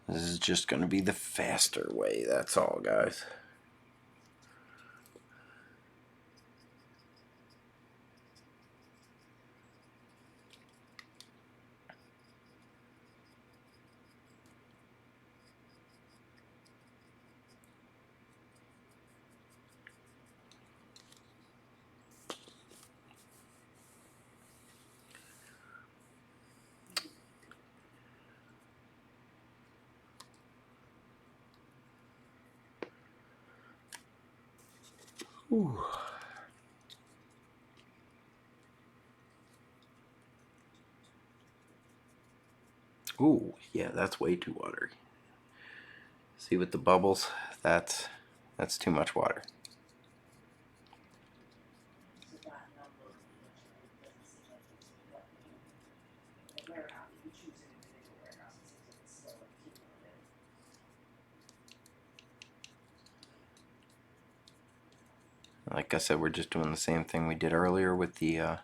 This is just going to be the faster way, that's all, guys. Ooh. Ooh, yeah, that's way too watery. See with the bubbles, that's too much water. So that number, unfortunately, doesn't seem like it's what the warehouse, if you choose an individual warehouse, it seems like it's still like cumulative. Like I said, we're just doing the same thing we did earlier with the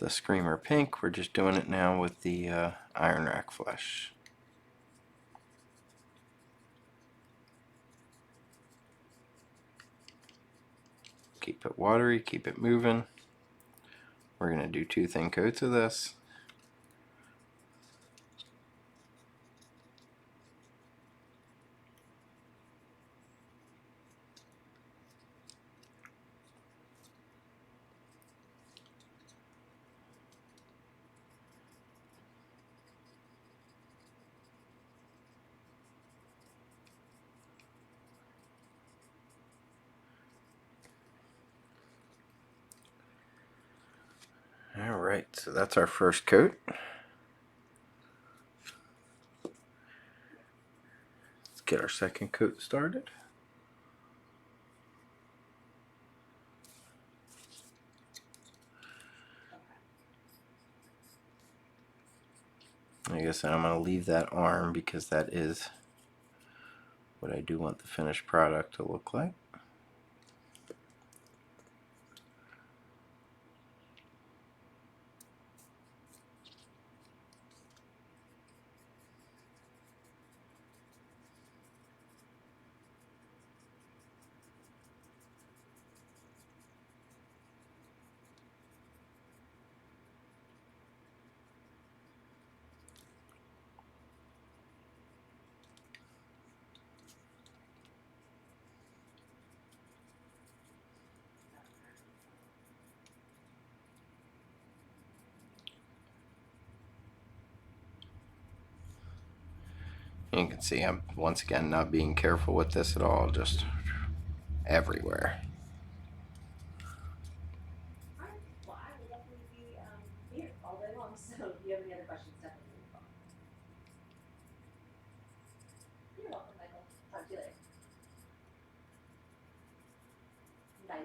Screamer Pink. We're just doing it now with the Iron Rack Flesh. Keep it watery, keep it moving. We're going to do 2 thin coats of this. Alright, so that's our first coat. Let's get our second coat started. Like I said, I'm going to leave that arm because that is what I do want the finished product to look like. You can see I'm once again not being careful with this at all, just everywhere. Alright, well, I will definitely be, here all day long, so if you have any other questions, definitely leave a call. You're welcome, Michael. Talk to you later. Bye.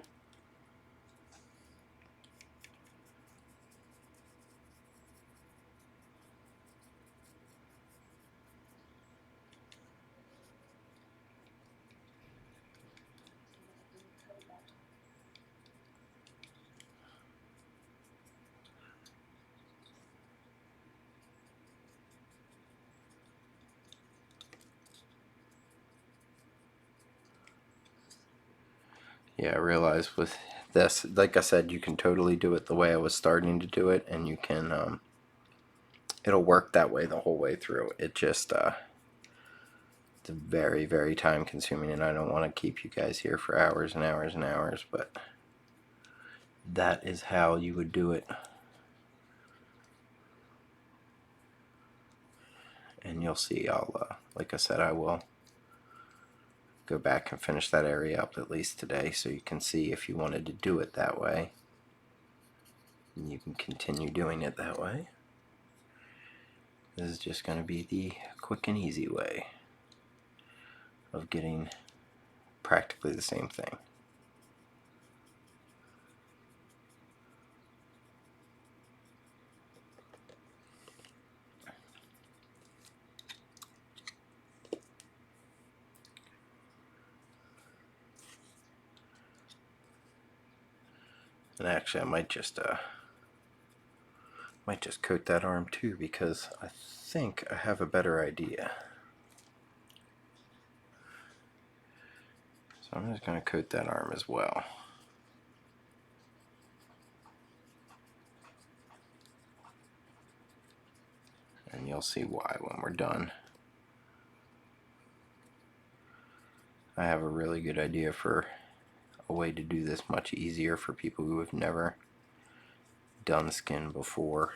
Yeah, I realize with this, like I said, you can totally do it the way I was starting to do it, and you can, it'll work that way the whole way through. It just, it's very, very time consuming, and I don't want to keep you guys here for hours and hours and hours, but that is how you would do it. And you'll see, like I said, I will go back and finish that area up at least today, so you can see if you wanted to do it that way. And you can continue doing it that way. This is just going to be the quick and easy way of getting practically the same thing. And actually, I might just coat that arm too, because I think I have a better idea. So I'm just going to coat that arm as well. And you'll see why when we're done. I have a really good idea for a way to do this much easier for people who have never done skin before.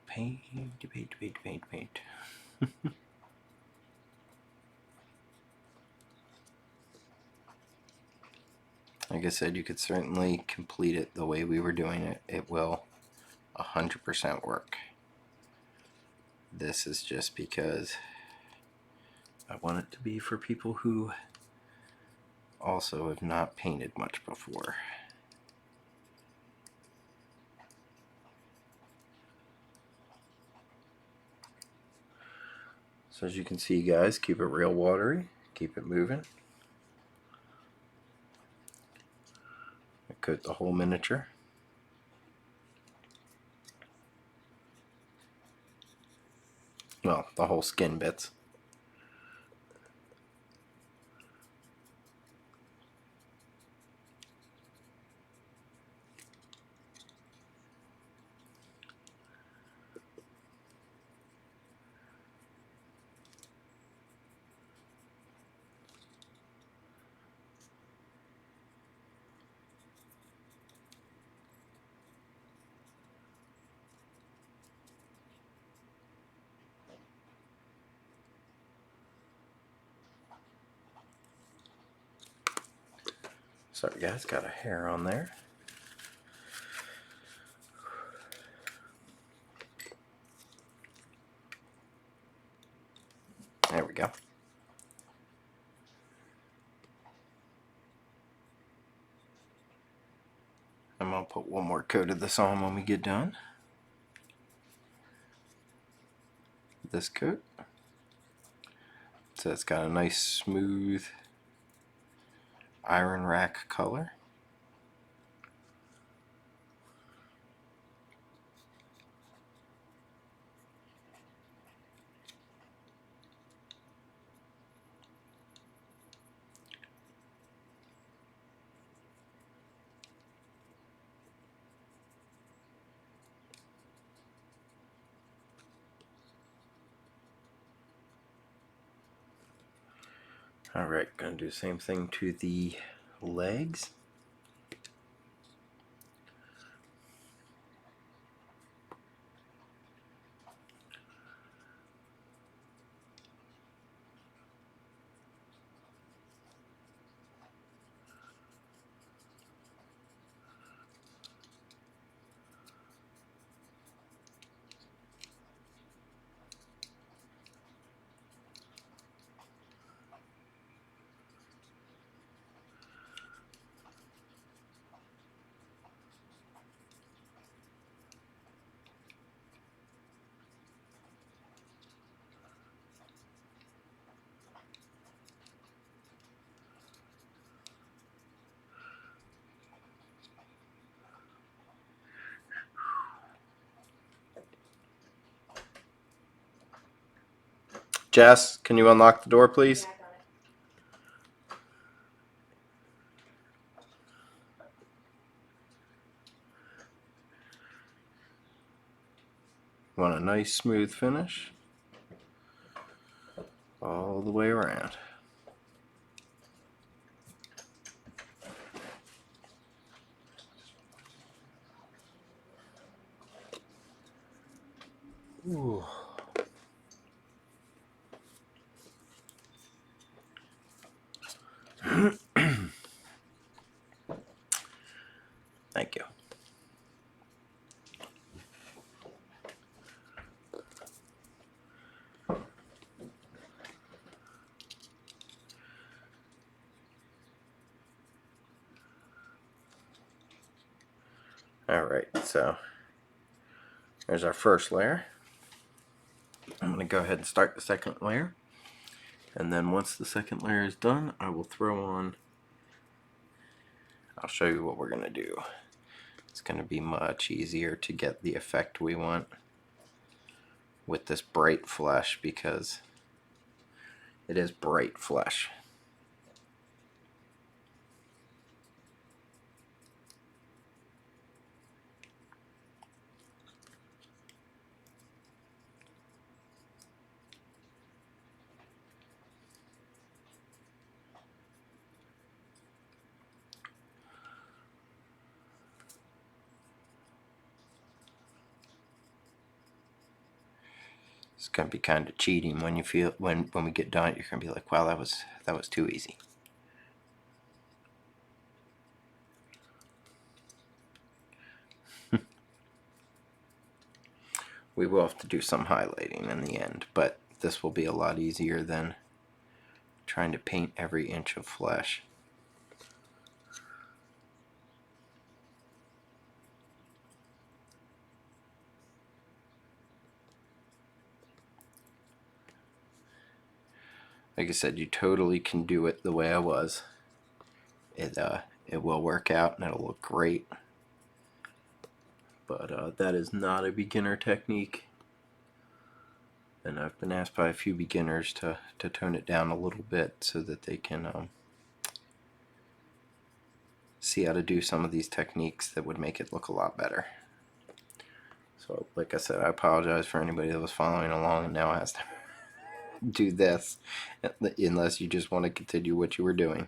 Paint, paint, paint, paint, paint. Like I said, you could certainly complete it the way we were doing it. It will 100% work. This is just because I want it to be for people who also have not painted much before. So as you can see, guys, keep it real watery, keep it moving. I coat the whole miniature. Well, the whole skin bits. Sorry guys, got a hair on there. There we go. I'm going to put one more coat of this on when we get done. This coat. So it's got a nice smooth iron rack color. Alright, gonna do the same thing to the legs. Jess, can you unlock the door, please? Yeah, I got it. Want a nice smooth finish all the way around. Ooh. Thank you. Alright, so there's our first layer. I'm going to go ahead and start the second layer. And then once the second layer is done, I will throw on, I'll show you what we're going to do. It's going to be much easier to get the effect we want with this bright flesh because it is bright flesh. It's gonna be kind of cheating when you feel when we get done. You're gonna be like, wow, that was too easy. We will have to do some highlighting in the end, but this will be a lot easier than trying to paint every inch of flesh. Like I said, you totally can do it the way I was. It will work out and it'll look great. But that is not a beginner technique. And I've been asked by a few beginners to tone it down a little bit so that they can see how to do some of these techniques that would make it look a lot better. So, like I said, I apologize for anybody that was following along and now has to do this, unless you just want to continue what you were doing.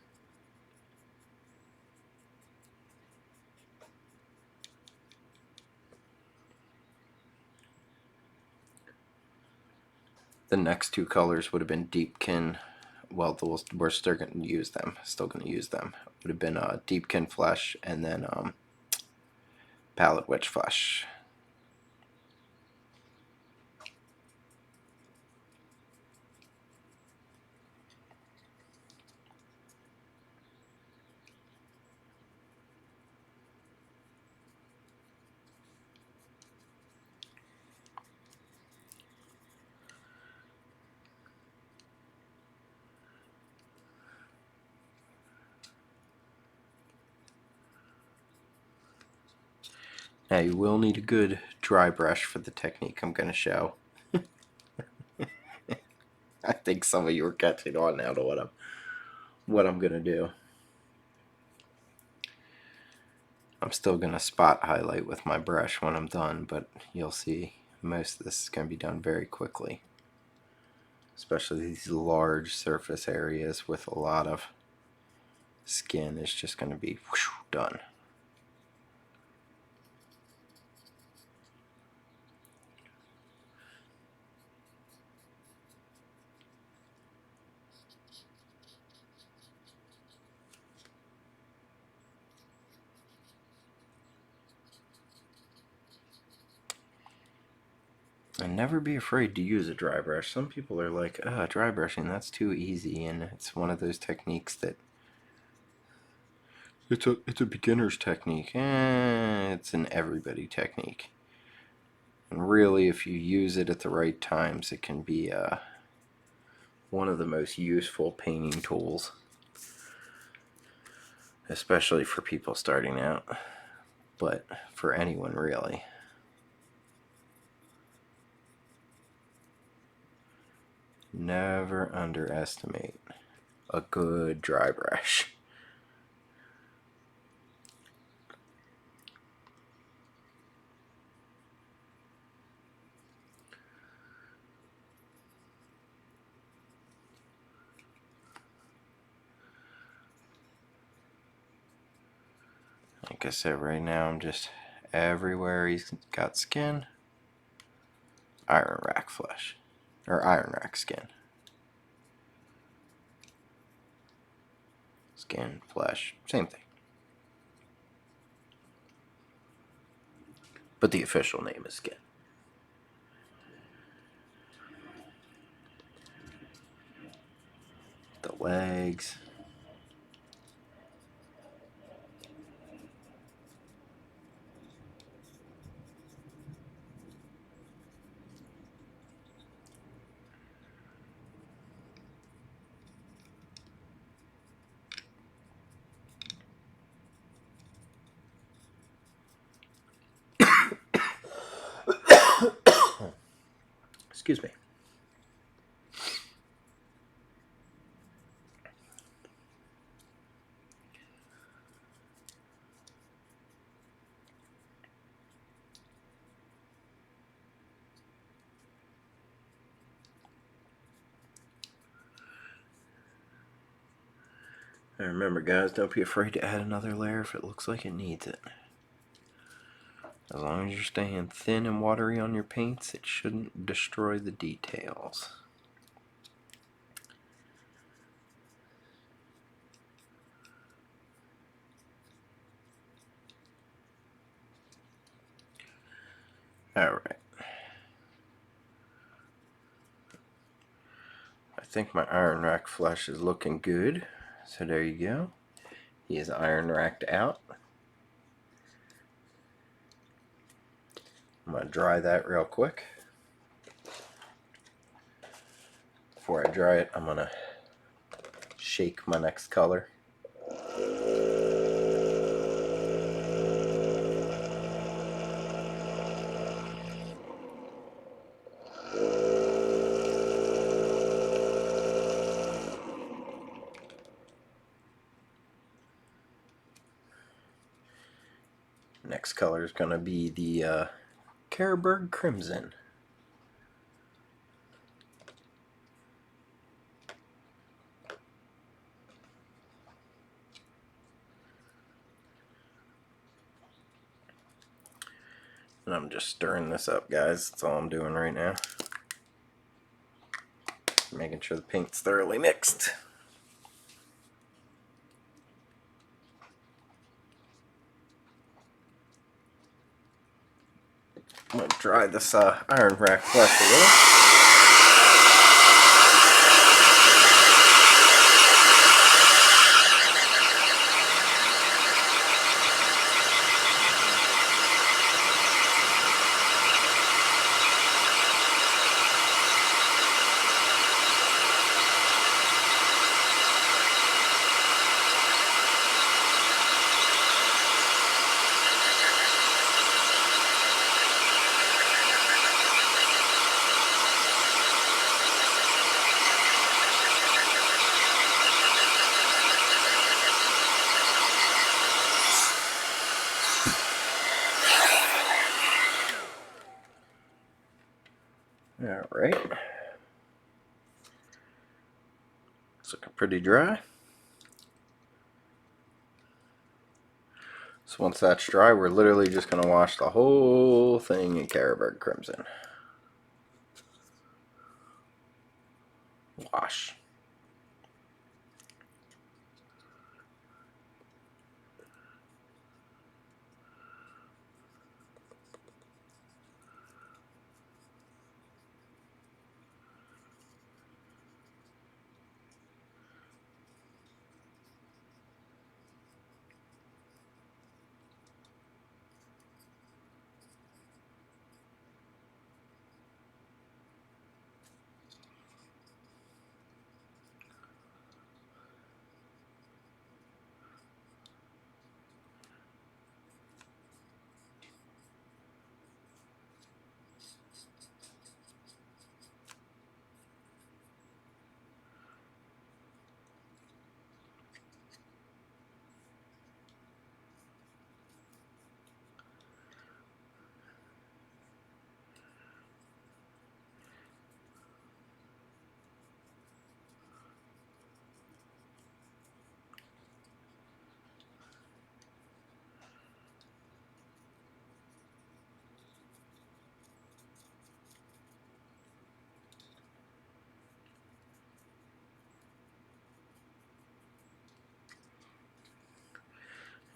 The next two colors would have been Deepkin. Well, we're still going to use them. Would have been Deepkin Flesh and then Pallid Witch Flesh. Now you will need a good dry brush for the technique I'm going to show. I think some of you are catching on now to what I'm going to do. I'm still going to spot highlight with my brush when I'm done, but you'll see most of this is going to be done very quickly. Especially these large surface areas with a lot of skin is just going to be whoosh, done. And never be afraid to use a dry brush. Some people are like, dry brushing, that's too easy, and it's one of those techniques that it's a beginner's technique. It's an everybody technique. And really, if you use it at the right times, it can be one of the most useful painting tools, especially for people starting out, but for anyone really. Never underestimate a good dry brush. Like I said, right now I'm just everywhere he's got skin. Iron rack flesh. Or iron rack skin. Skin, flesh, same thing. But the official name is skin. The legs. Excuse me. And remember, guys, don't be afraid to add another layer if it looks like it needs it. As long as you're staying thin and watery on your paints, it shouldn't destroy the details. Alright. I think my iron rack flesh is looking good. So there you go. He is iron racked out. I'm going to dry that real quick. Before I dry it, I'm going to shake my next color. Next color is going to be the Carberg Crimson. And I'm just stirring this up, guys. That's all I'm doing right now. Making sure the paint's thoroughly mixed. I'm going to dry this iron rack flesh a little. Alright. It's looking pretty dry. So once that's dry, we're literally just going to wash the whole thing in Carberg Crimson. Wash.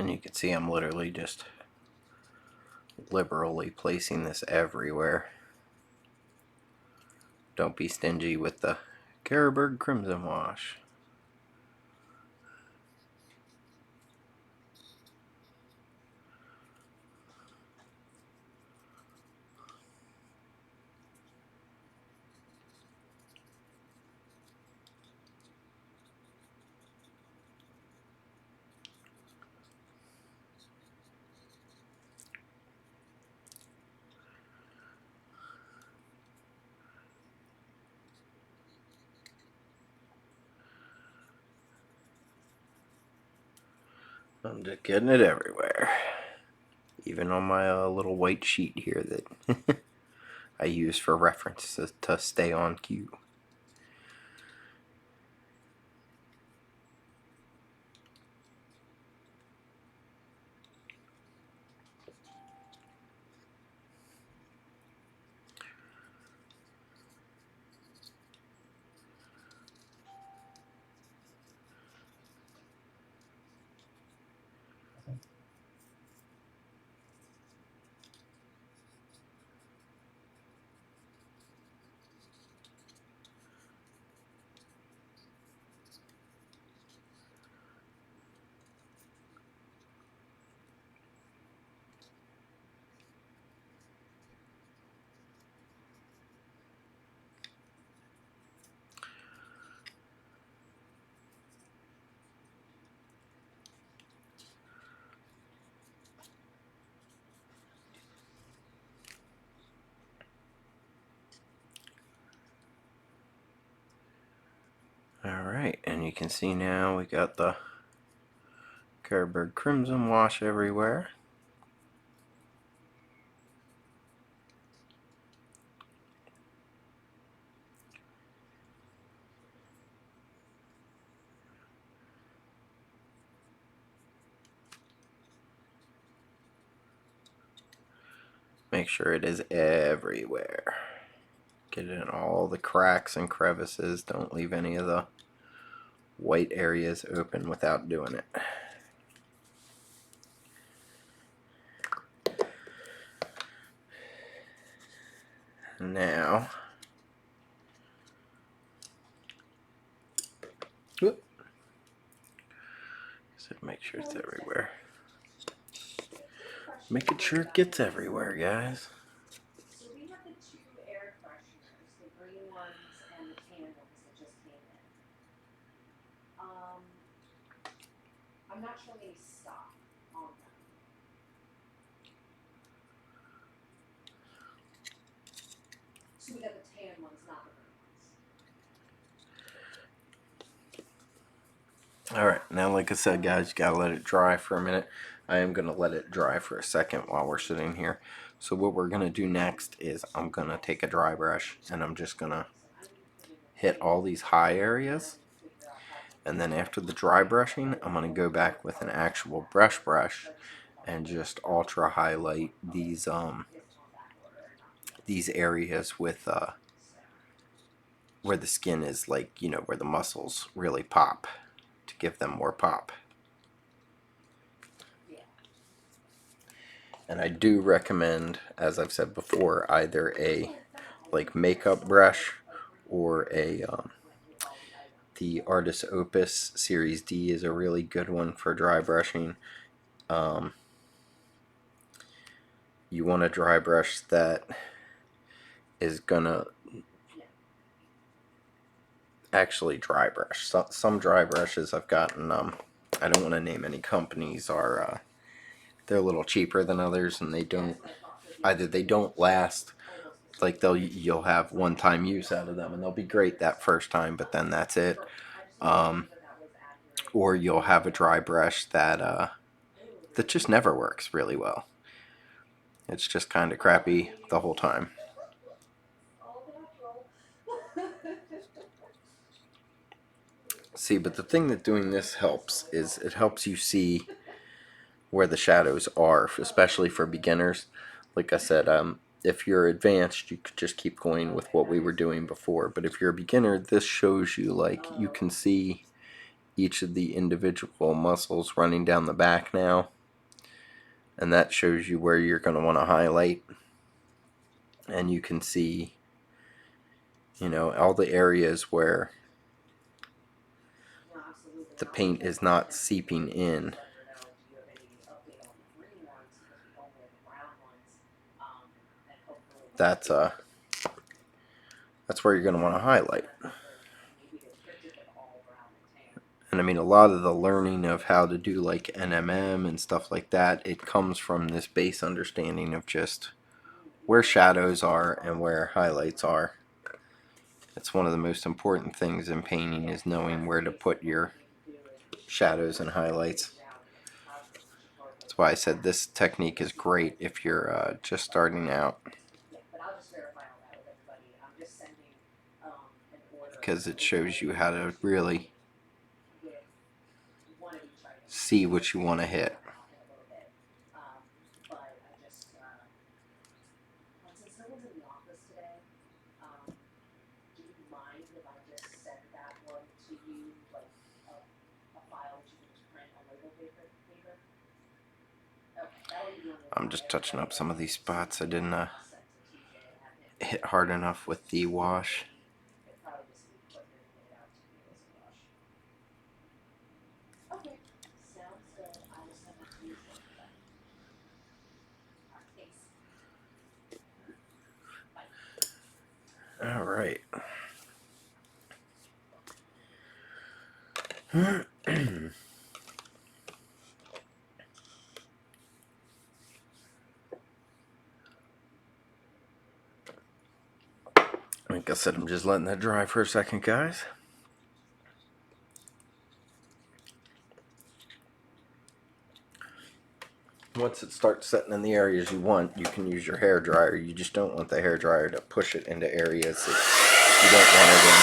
And you can see I'm literally just liberally placing this everywhere. Don't be stingy with the Carroburg Crimson Wash. I'm just getting it everywhere. Even on my little white sheet here that I use for reference to stay on cue. Alright, and you can see now we got the Carroburg Crimson Wash everywhere. Make sure it is everywhere. Get it in all the cracks and crevices. Don't leave any of the white areas open without doing it. Now, whoop, so make sure it's everywhere. Making sure it gets everywhere, guys. So we have the two air fresheners, the green ones and the tan ones that just came in. I'm not showing any stock on them. So we got the tan ones, not the green ones. Alright, now like I said, guys, you gotta let it dry for a minute. I am gonna let it dry for a second while we're sitting here. So what we're gonna do next is I'm gonna take a dry brush and I'm just gonna hit all these high areas. And then after the dry brushing, I'm gonna go back with an actual brush and just ultra highlight these areas with where the skin is, like, you know, where the muscles really pop, to give them more pop. And I do recommend, as I've said before, either a like makeup brush or a the Artist Opus Series D is a really good one for dry brushing. You want a dry brush that is gonna actually dry brush. Some dry brushes I've gotten, I don't want to name any companies, are they're a little cheaper than others, and they don't, either they don't last, like you'll have one-time use out of them and they'll be great that first time, but then that's it. Or you'll have a dry brush that that just never works really well. It's just kind of crappy the whole time. See, but the thing that doing this helps is it helps you see where the shadows are, especially for beginners. Like I said, if you're advanced, you could just keep going with what we were doing before. But if you're a beginner, this shows you, like, you can see each of the individual muscles running down the back now, and that shows you where you're going to want to highlight. And you can see, you know, all the areas where the paint is not seeping in. That's where you're going to want to highlight. And I mean, a lot of the learning of how to do like NMM and stuff like that, it comes from this base understanding of just where shadows are and where highlights are. It's one of the most important things in painting, is knowing where to put your shadows and highlights. That's why I said this technique is great if you're just starting out, because it shows you how to really see what you want to hit. I'm just touching up some of these spots I didn't hit hard enough with the wash. All right. Like I said, I'm just letting that dry for a second, guys. Once it starts setting in the areas you want, you can use your hair dryer. You just don't want the hair dryer to push it into areas that you don't want it in.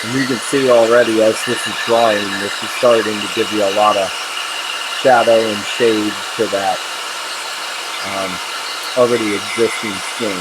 And you can see already as this is drying, this is starting to give you a lot of shadow and shade to that already existing skin.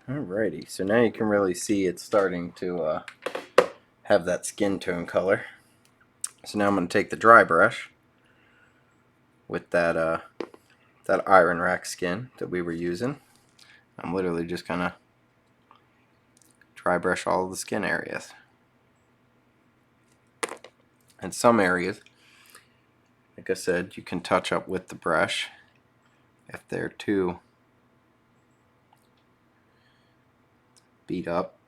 Alrighty, so now you can really see it's starting to have that skin tone color. So now I'm going to take the dry brush with that iron rack skin that we were using. I'm literally just going to dry brush all of the skin areas. And some areas, like I said, you can touch up with the brush if they're too beat up.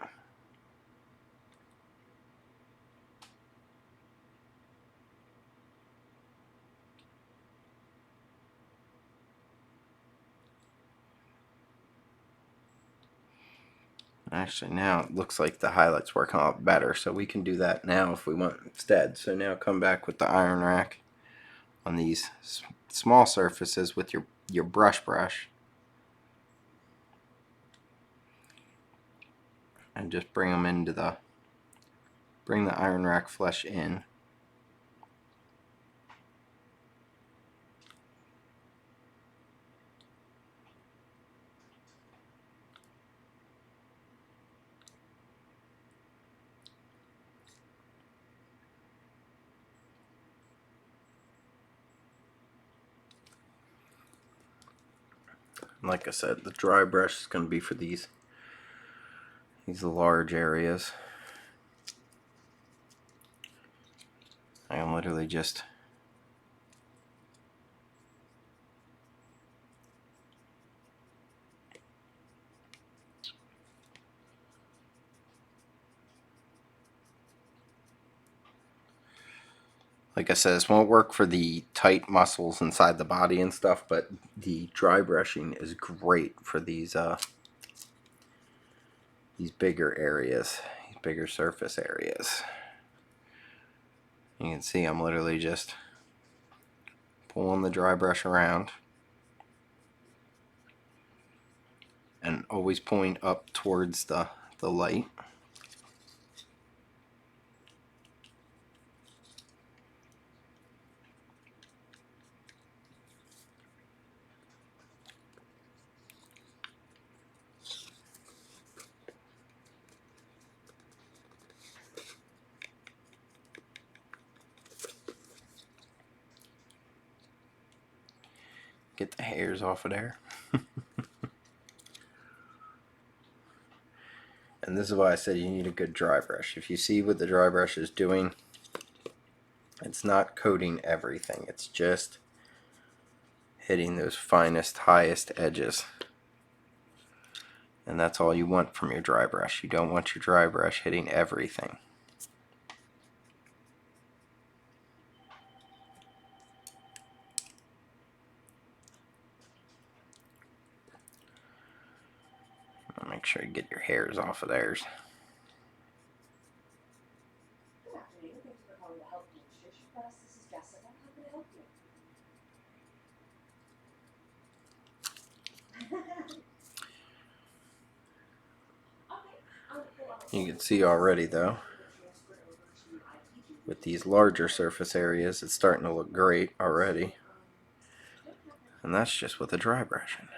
Actually, now it looks like the highlight's working a lot better, so we can do that now if we want instead. So now come back with the iron rack on these small surfaces with your brush and just bring them into bring the iron rack flesh in. Like I said, the dry brush is going to be for these large areas. I am literally just like I said, this won't work for the tight muscles inside the body and stuff, but the dry brushing is great for these bigger areas, these bigger surface areas. You can see I'm literally just pulling the dry brush around and always pulling up towards the light. Get the hairs off of there. And this is why I said you need a good dry brush. If you see what the dry brush is doing, it's not coating everything. It's just hitting those finest, highest edges. And that's all you want from your dry brush. You don't want your dry brush hitting everything. Make sure you get your hairs off of theirs. Good afternoon. Thank you for calling the Health Demonstration Class. This is Jessica. How can I help you? You can see already though, with these larger surface areas, it's starting to look great already. And that's just with the dry brushing.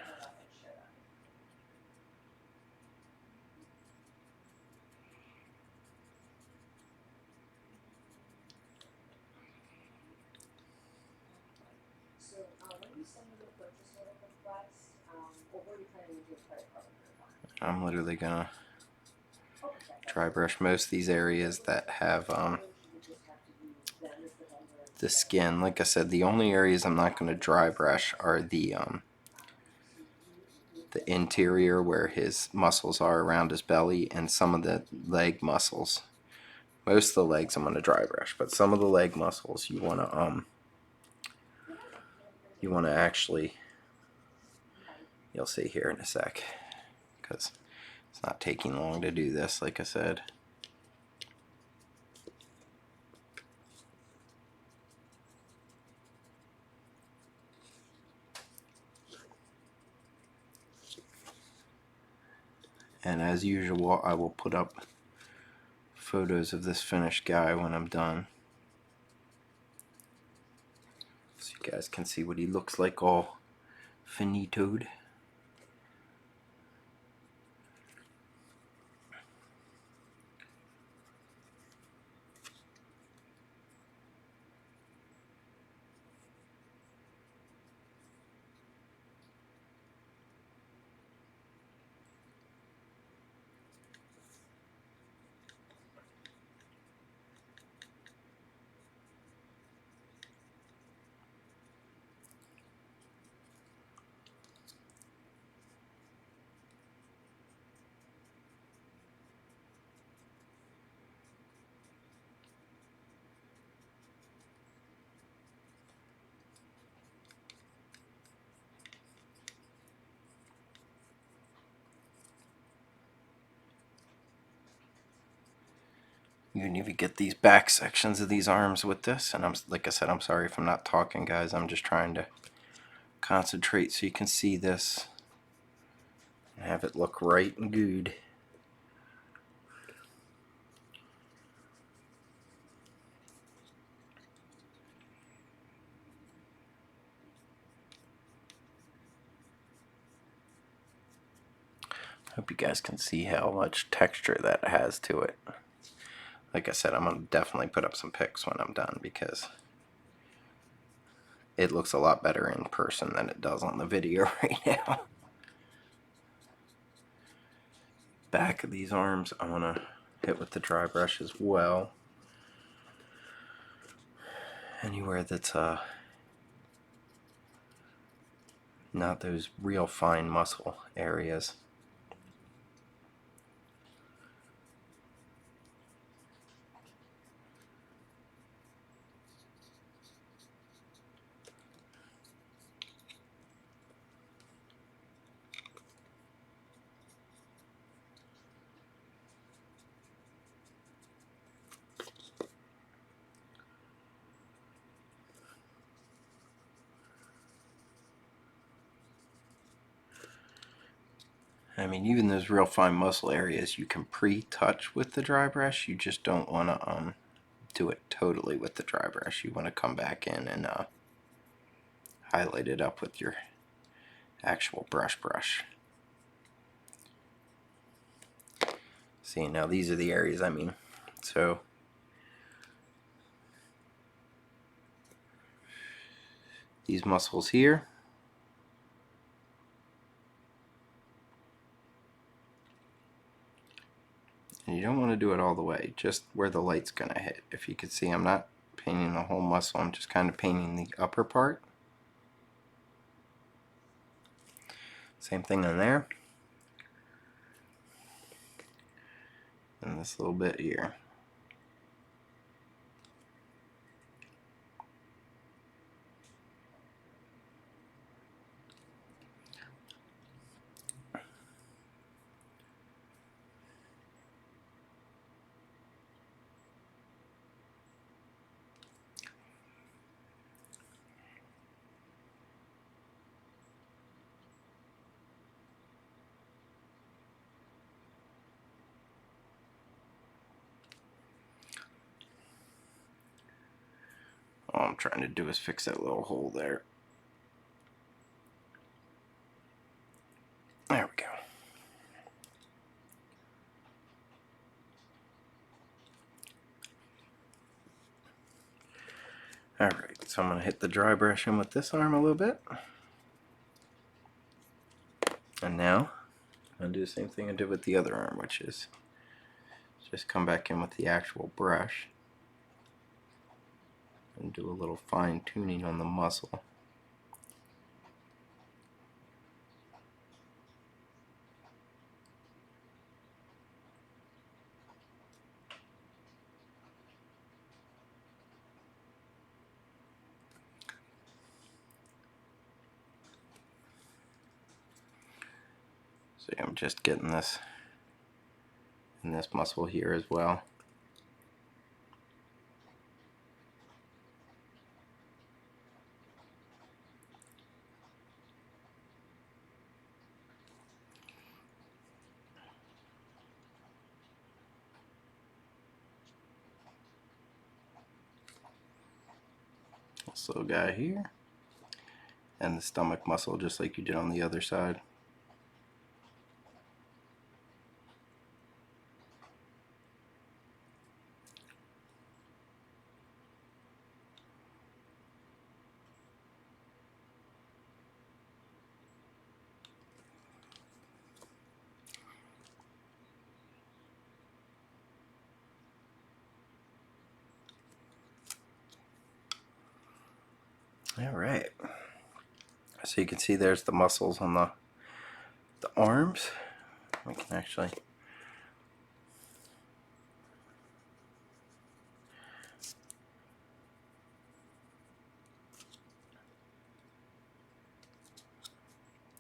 So, when you send me the purchase order request, or were you planning to do a credit card or I'm literally gonna okay, dry brush most of these areas that have you just have to use them as the vendor. the skin. Like I said, the only areas I'm not gonna dry brush are the interior where his muscles are around his belly and some of the leg muscles. Most of the legs I'm gonna dry brush, but some of the leg muscles you wanna actually, you'll see here in a sec, because it's not taking long to do this, like I said. And as usual, I will put up photos of this finished guy when I'm done, so you guys can see what he looks like all finitoed. You can even get these back sections of these arms with this, and like I said, I'm sorry if I'm not talking, guys. I'm just trying to concentrate so you can see this and have it look right and good. Hope you guys can see how much texture that has to it. Like I said, I'm going to definitely put up some pics when I'm done because it looks a lot better in person than it does on the video right now. Back of these arms I want to hit with the dry brush as well. Anywhere that's not those real fine muscle areas. I mean, even those real fine muscle areas you can pre-touch with the dry brush. You just don't want to do it totally with the dry brush. You want to come back in and highlight it up with your actual brush. See, now these are the areas I mean. So these muscles here, and you don't want to do it all the way, just where the light's going to hit. If you can see, I'm not painting the whole muscle, I'm just kind of painting the upper part. Same thing in there. And this little bit here. All I'm trying to do is fix that little hole there. There we go. Alright, so I'm going to hit the dry brush in with this arm a little bit. And now, I'm going to do the same thing I did with the other arm, which is just come back in with the actual brush and do a little fine tuning on the muscle. So I'm just getting this in this muscle here as well. This little guy here. And the stomach muscle just like you did on the other side. Alright. So you can see there's the muscles on the arms. We can actually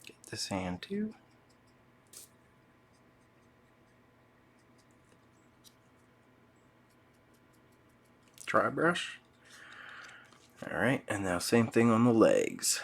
get this hand too. dry brush. Alright, and now same thing on the legs.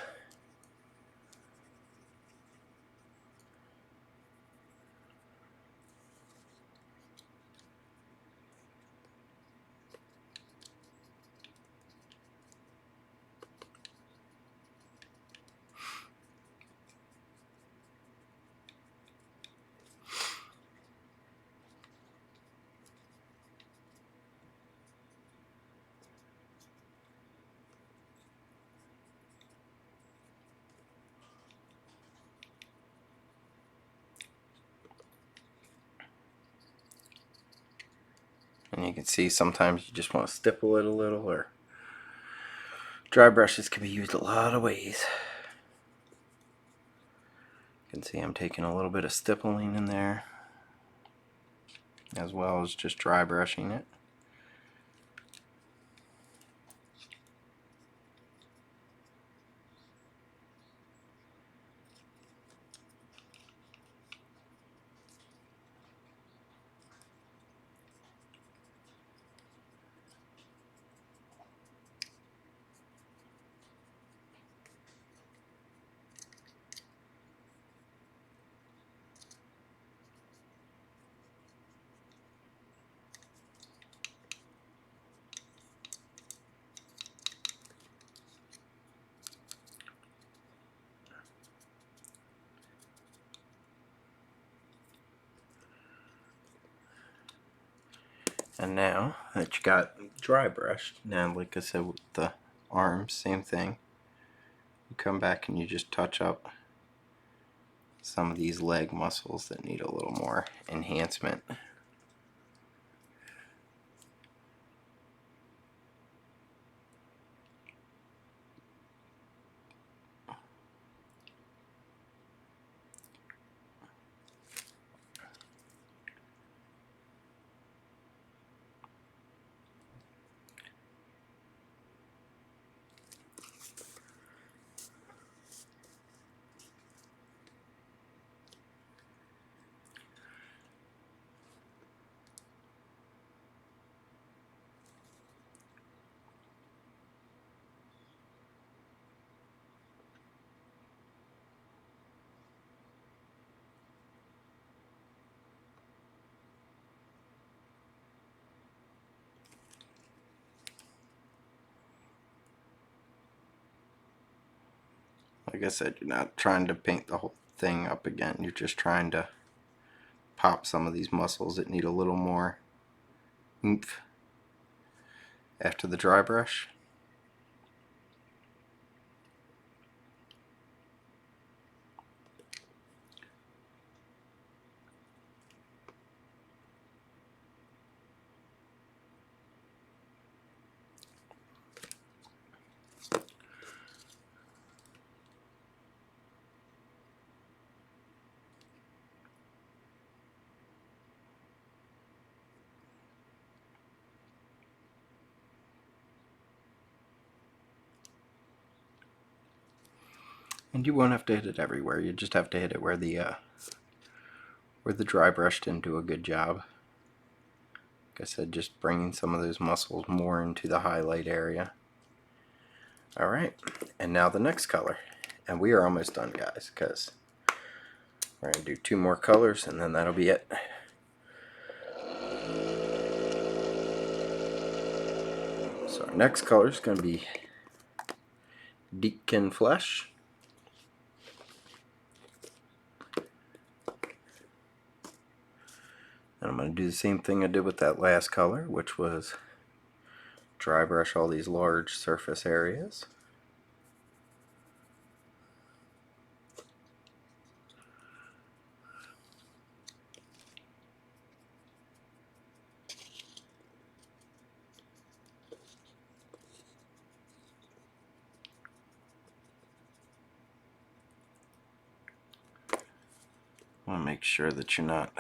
And you can see sometimes you just want to stipple it a little, or dry brushes can be used a lot of ways. You can see I'm taking a little bit of stippling in there, as well as just dry brushing it. And now that you got dry brushed, now like I said with the arms, same thing. You come back and you just touch up some of these leg muscles that need a little more enhancement. Like I said, you're not trying to paint the whole thing up again. You're just trying to pop some of these muscles that need a little more oomph after the dry brush. And you won't have to hit it everywhere. You just have to hit it where the dry brush didn't do a good job. Like I said, just bringing some of those muscles more into the highlight area. Alright, and now the next color. And we are almost done, guys, because we're going to do 2 more colors and then that'll be it. So our next color is going to be Deepkin Flesh. And I'm going to do the same thing I did with that last color, which was dry brush all these large surface areas. I want to make sure that you're not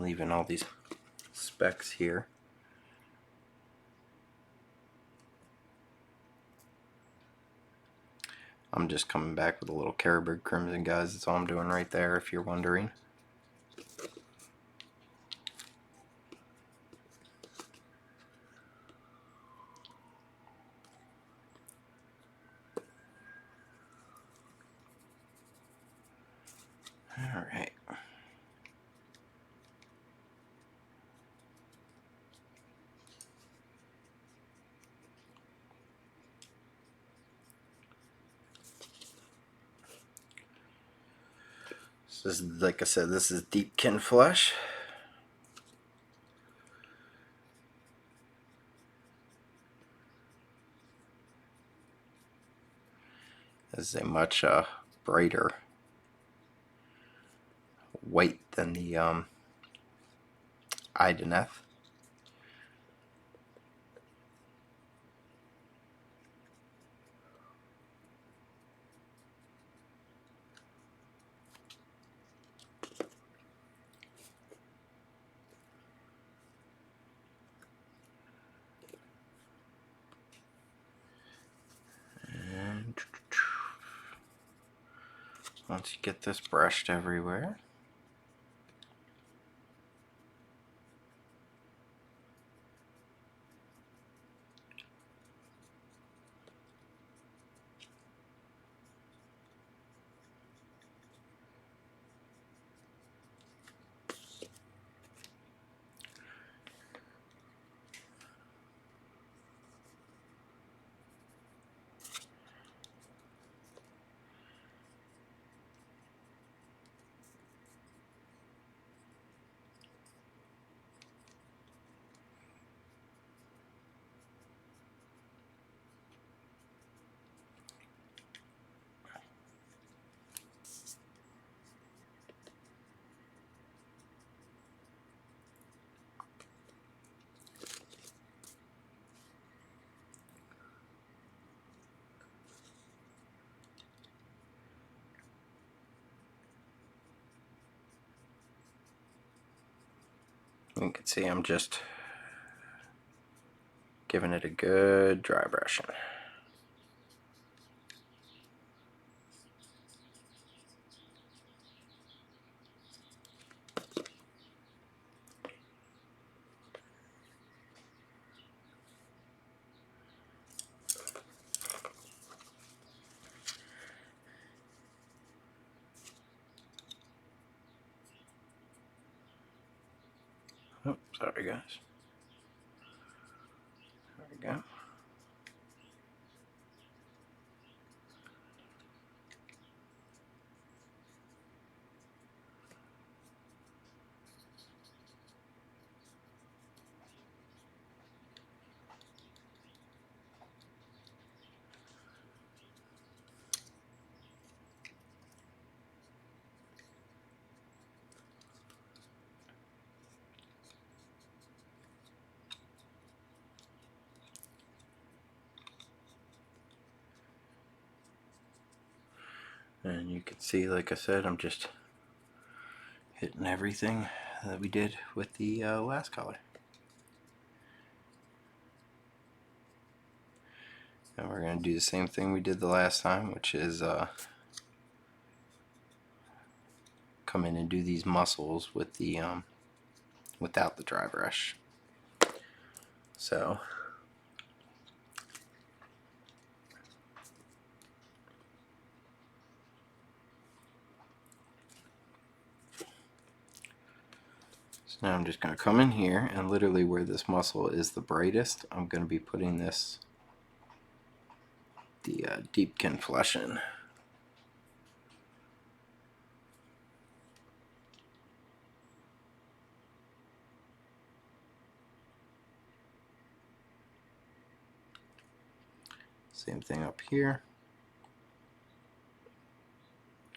leaving all these specks here. I'm just coming back with a little Caribou Crimson, guys. That's all I'm doing right there, if you're wondering. This is, like I said, this is Deepkin flesh. This is a much brighter white than the Ideneth. And once you get this brushed everywhere, you can see I'm just giving it a good dry brushing. Oh, sorry guys. There we go. And you can see, like I said, I'm just hitting everything that we did with the last color. And we're going to do the same thing we did the last time, which is come in and do these muscles with the without the dry brush. So now I'm just going to come in here, and literally where this muscle is the brightest, I'm going to be putting this, the Deepkin flesh in. Same thing up here,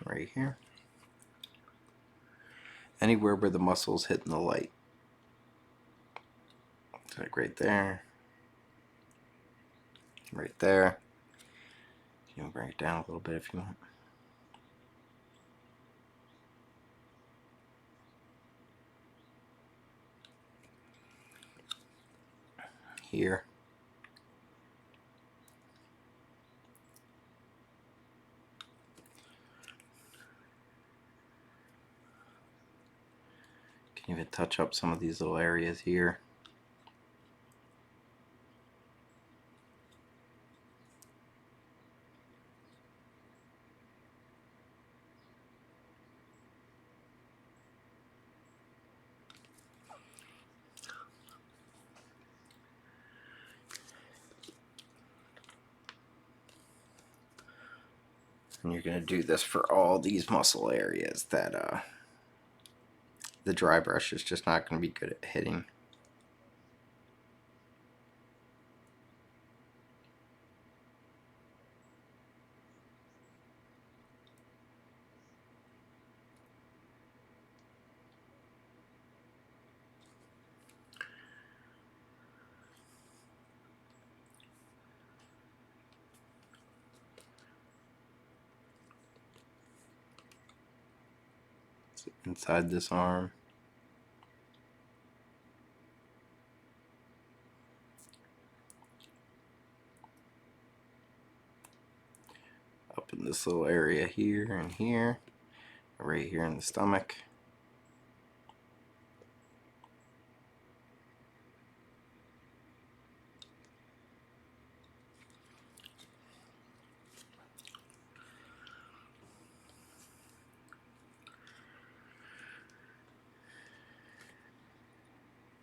right here. Anywhere where the muscle's hitting the light. Like right there, right there. You can bring it down a little bit if you want. Here. Can even touch up some of these little areas here. And you're going to do this for all these muscle areas that the dry brush is just not going to be good at hitting. Inside this arm. Up in this little area here and here. Right here in the stomach.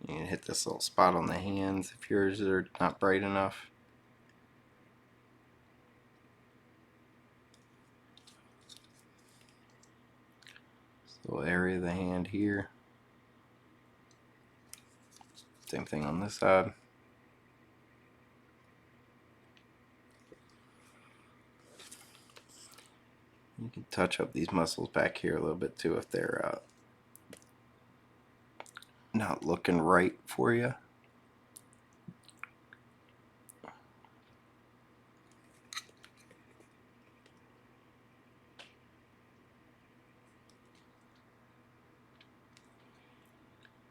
You can hit this little spot on the hands if yours are not bright enough. This little area of the hand here. Same thing on this side. You can touch up these muscles back here a little bit too if they're not looking right for you.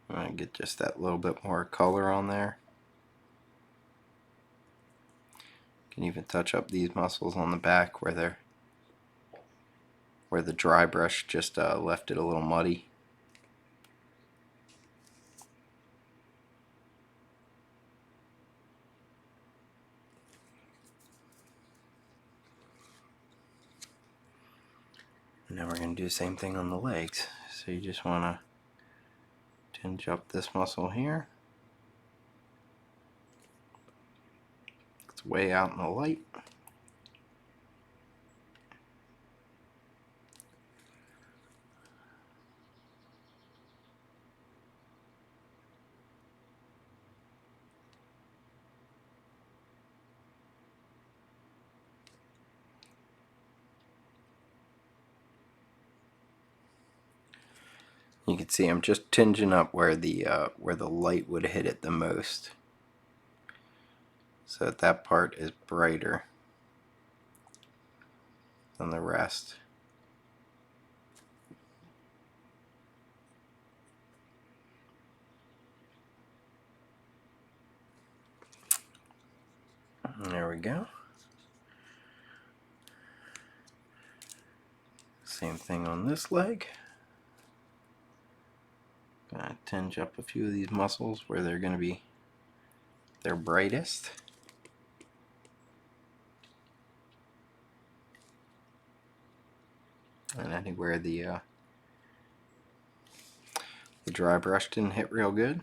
I'm going to get just that little bit more color on there. You can even touch up these muscles on the back where the dry brush just left it a little muddy. And now we're going to do the same thing on the legs. So you just want to tinge up this muscle here. It's way out in the light. You can see I'm just tinging up where the light would hit it the most, so that part is brighter than the rest. There we go. Same thing on this leg. Gonna tinge up a few of these muscles where they're gonna be their brightest. And anywhere the dry brush didn't hit real good.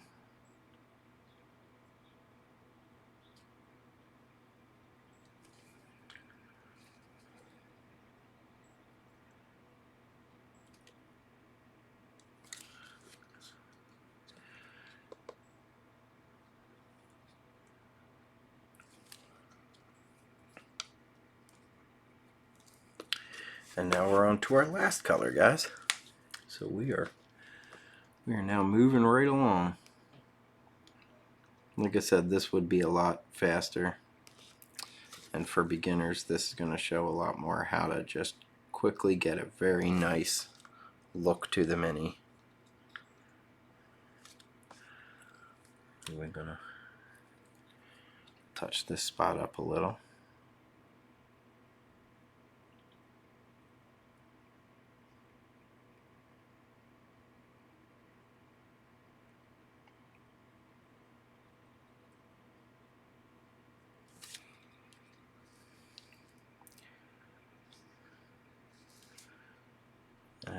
And now we're on to our last color, guys. So we are now moving right along. Like I said, this would be a lot faster. And for beginners, this is going to show a lot more how to just quickly get a very nice look to the mini. We're going to touch this spot up a little.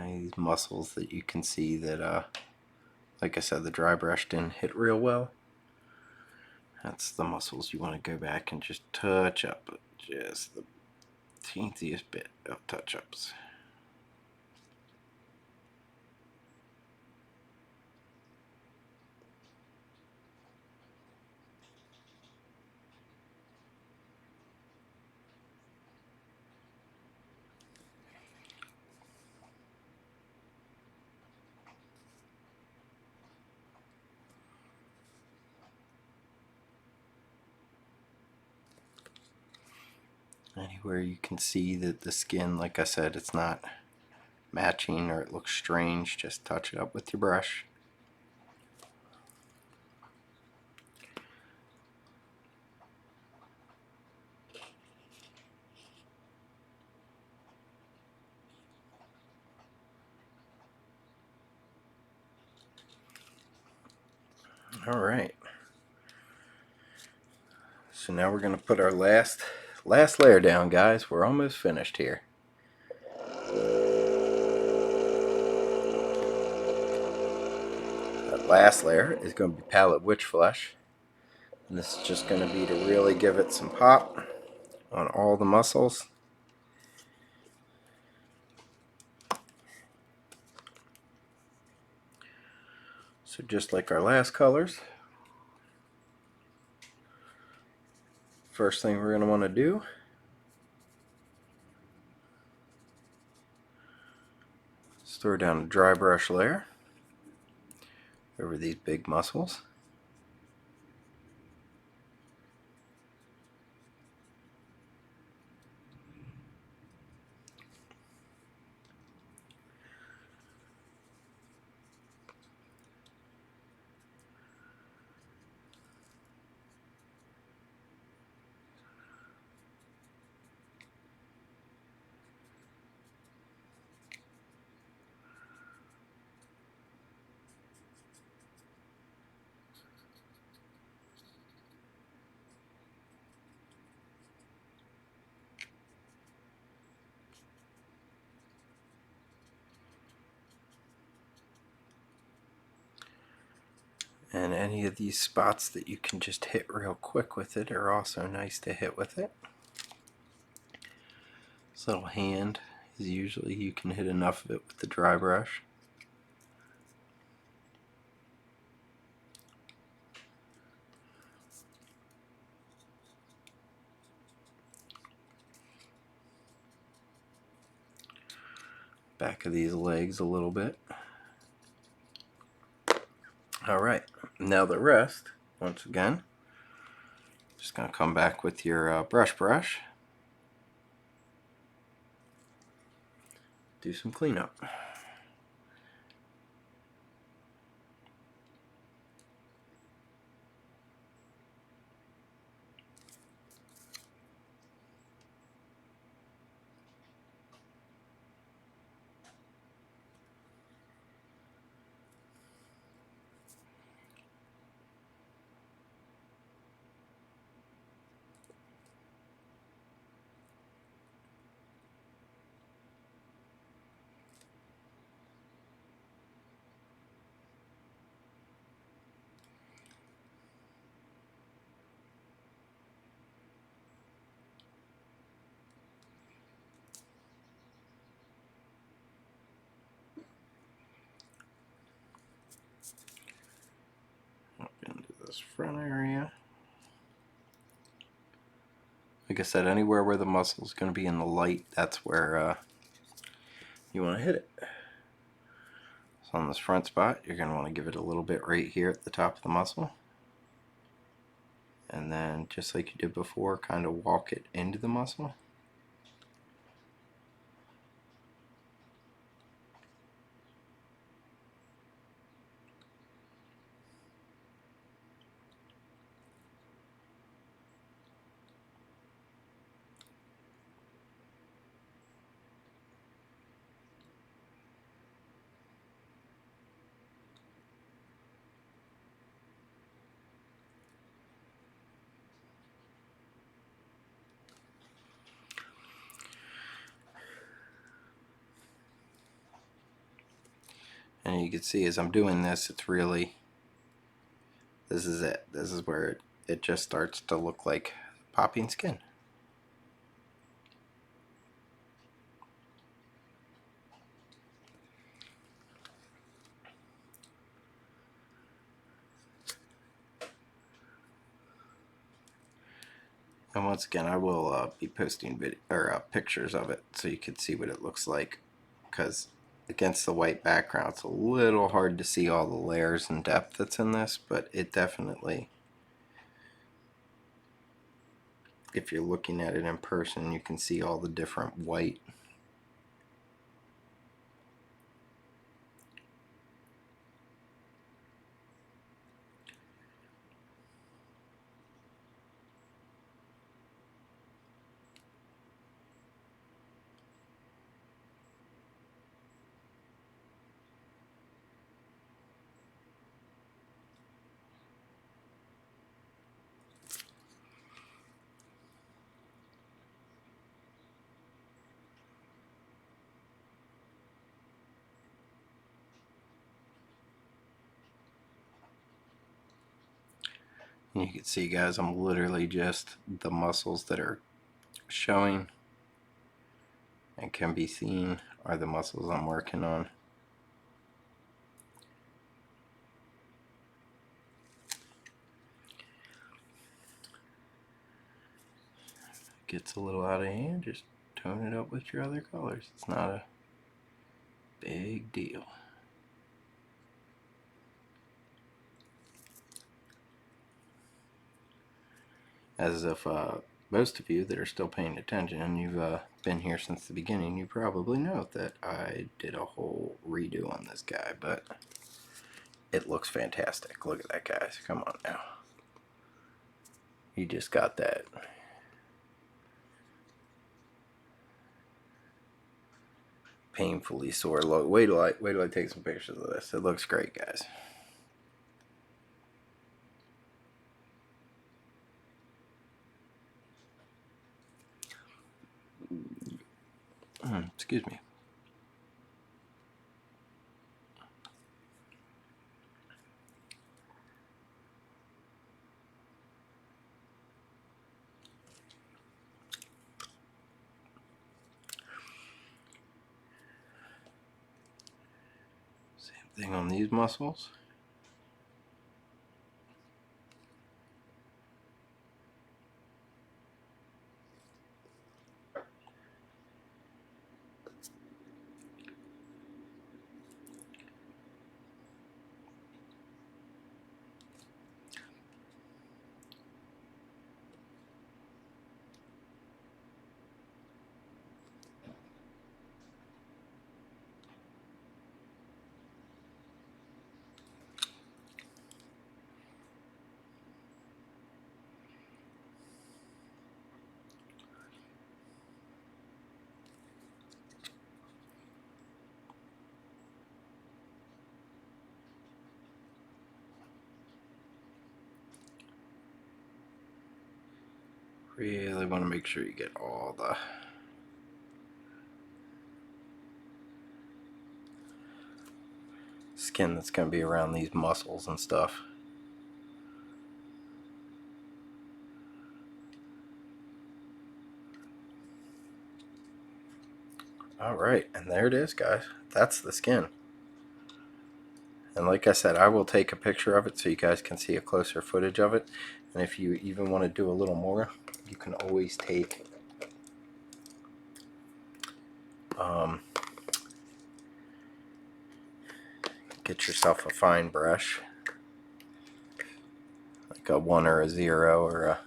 These muscles that you can see that, like I said, the dry brush didn't hit real well. That's the muscles you want to go back and just touch up just the teensiest bit of touch-ups. Anywhere you can see that the skin, like I said, it's not matching or it looks strange, just touch it up with your brush. Alright. So now we're going to put our last layer down, guys. We're almost finished here. That last layer is going to be Pallid Witch Flesh. And this is just going to be to really give it some pop on all the muscles. So just like our last colors, first thing we're going to want to do is throw down a dry brush layer over these big muscles. And any of these spots that you can just hit real quick with it are also nice to hit with it. This little hand is usually you can hit enough of it with the dry brush. Back of these legs a little bit. Alright, now the rest, once again, just going to come back with your brush. Do some cleanup. Up into this front area. Like I said, anywhere where the muscle is going to be in the light, that's where you want to hit it. So on this front spot, you're going to want to give it a little bit right here at the top of the muscle. And then, just like you did before, kind of walk it into the muscle. And you can see as I'm doing this, it's really, this is it. This is where it just starts to look like popping skin. And once again, I will be posting pictures of it so you can see what it looks like. Because against the white background, it's a little hard to see all the layers and depth that's in this, but it definitely, if you're looking at it in person, you can see all the different white. And you can see, guys, I'm literally just the muscles that are showing and can be seen are the muscles I'm working on. Gets a little out of hand, just tone it up with your other colors. It's not a big deal. As if most of you that are still paying attention, and you've been here since the beginning, you probably know that I did a whole redo on this guy, but it looks fantastic. Look at that, guys. Come on now. You just got that painfully sore look. Wait till I take some pictures of this. It looks great, guys. Excuse me. Same thing on these muscles. Really want to make sure you get all the skin that's going to be around these muscles and stuff. Alright, and there it is, guys. That's the skin. And like I said, I will take a picture of it so you guys can see a closer footage of it. And if you even want to do a little more, you can always take get yourself a fine brush, like a 1 or a 0 or a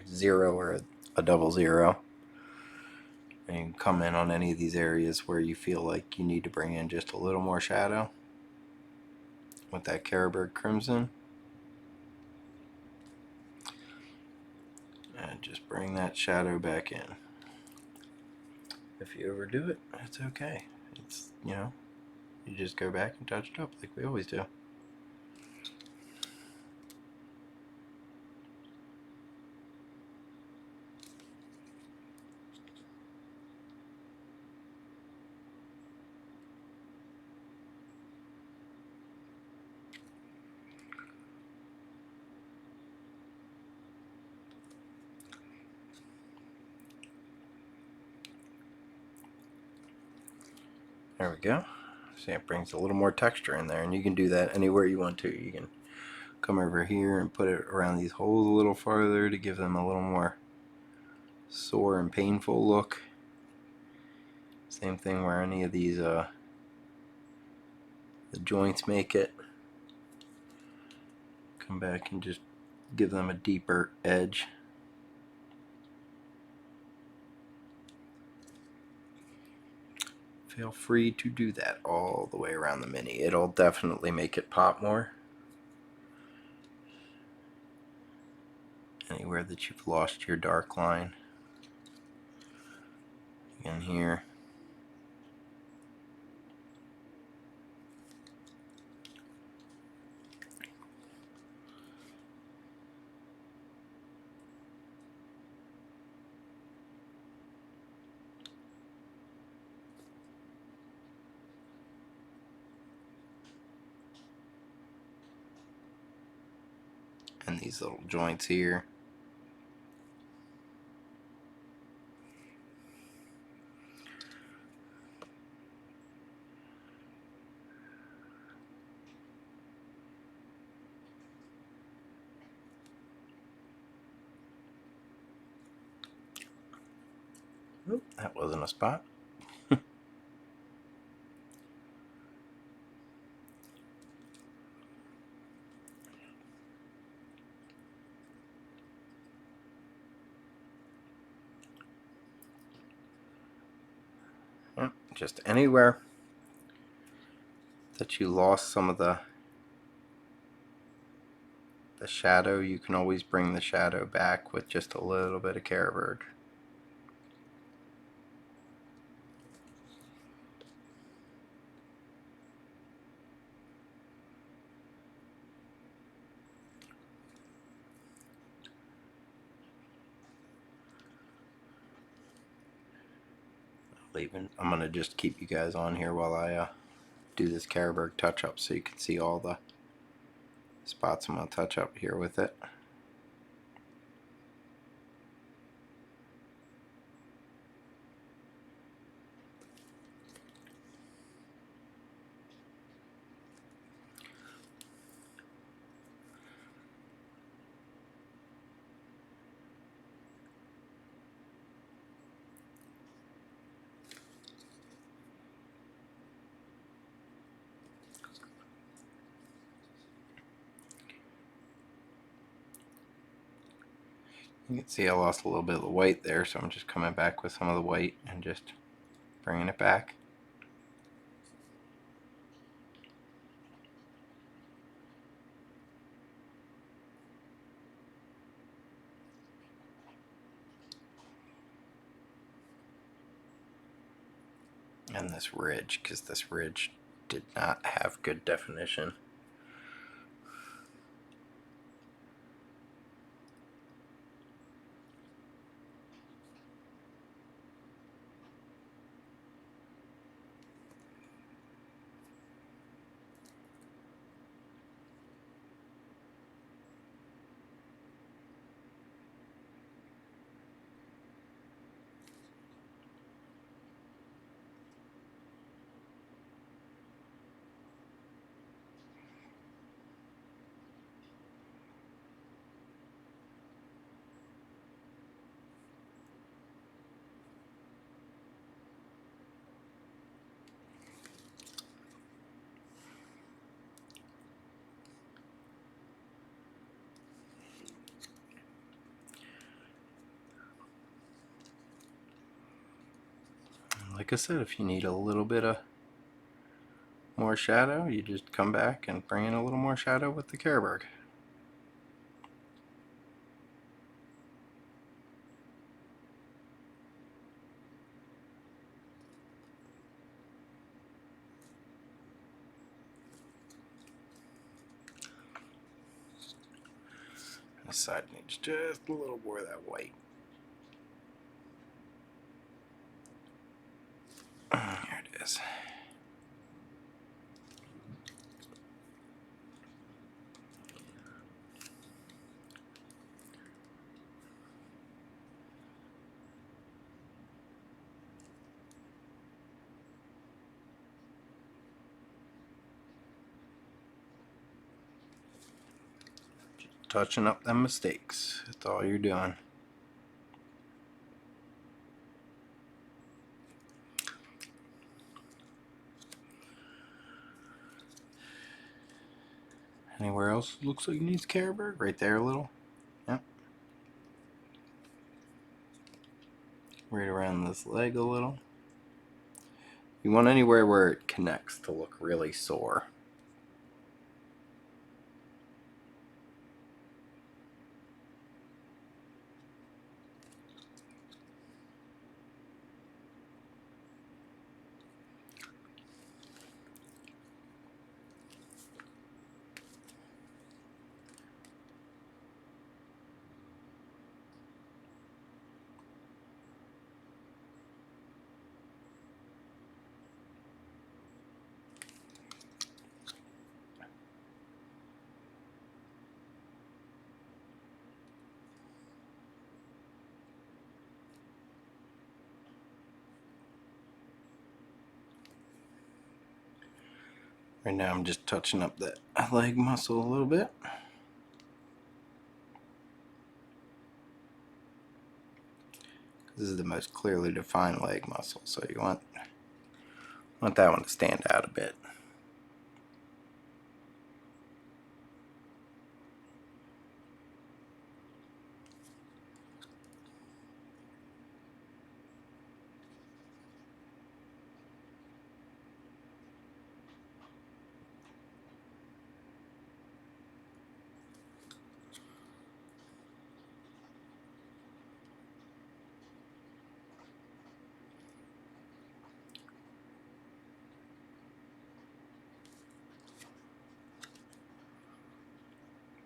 0 or a 00. And you can come in on any of these areas where you feel like you need to bring in just a little more shadow with that Caribou Crimson. And just bring that shadow back in. If you overdo it, it's okay. It's, you just go back and touch it up like we always do. There we go. See, it brings a little more texture in there, and you can do that anywhere you want to. You can come over here and put it around these holes a little farther to give them a little more sore and painful look. Same thing where any of these the joints make it. Come back and just give them a deeper edge. Feel free to do that all the way around the Mini. It'll definitely make it pop more. Anywhere that you've lost your dark line. Again here. And these little joints here. Oop, that wasn't a spot. Just anywhere that you lost some of the shadow, you can always bring the shadow back with just a little bit of Carberg. I'm going to just keep you guys on here while I do this Carberg touch up so you can see all the spots I'm going to touch up here with it. You can see I lost a little bit of the white there, so I'm just coming back with some of the white and just bringing it back. And this ridge, because this ridge did not have good definition. Like I said, if you need a little bit of more shadow, you just come back and bring in a little more shadow with the Carberg. This side needs just a little more of that white. Here it is. touching up them mistakes. That's all you're doing. Anywhere else looks like it needs Carberg? Right there a little. Yep. Right around this leg a little. You want anywhere where it connects to look really sore. Right now I'm just touching up that leg muscle a little bit. This is the most clearly defined leg muscle, so you want that one to stand out a bit.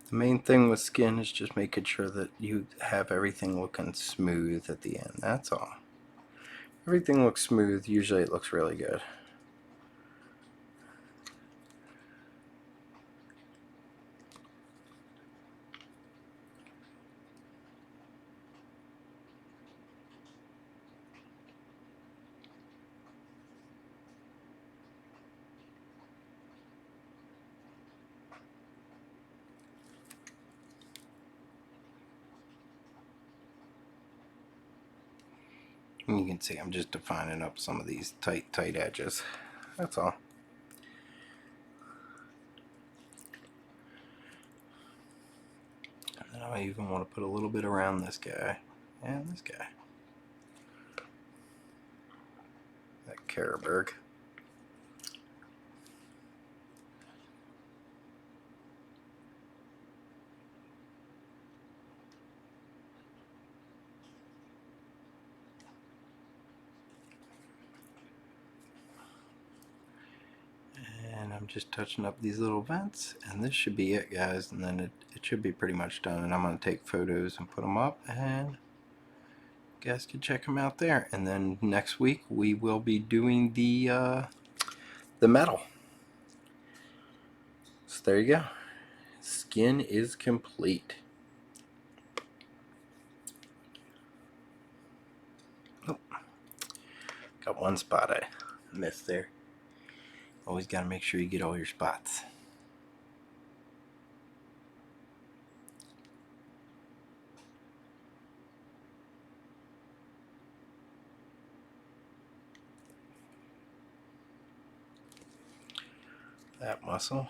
The main thing with skin is just making sure that you have everything looking smooth at the end. That's all. Everything looks smooth, usually it looks really good. And you can see I'm just defining up some of these tight edges. That's all. And then I even want to put a little bit around this guy and this guy. That Carberg. And I'm just touching up these little vents, and this should be it, guys, and then it should be pretty much done. And I'm going to take photos and put them up, and you guys can check them out there. And then next week we will be doing the metal. So there you go. Skin is complete. Oh, got one spot I missed there. Always got to make sure you get all your spots. That muscle.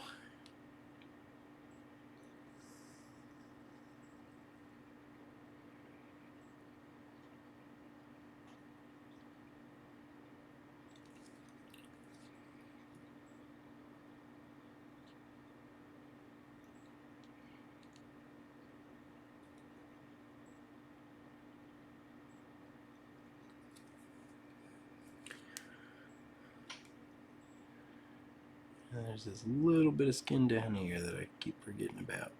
And there's this little bit of skin down here that I keep forgetting about.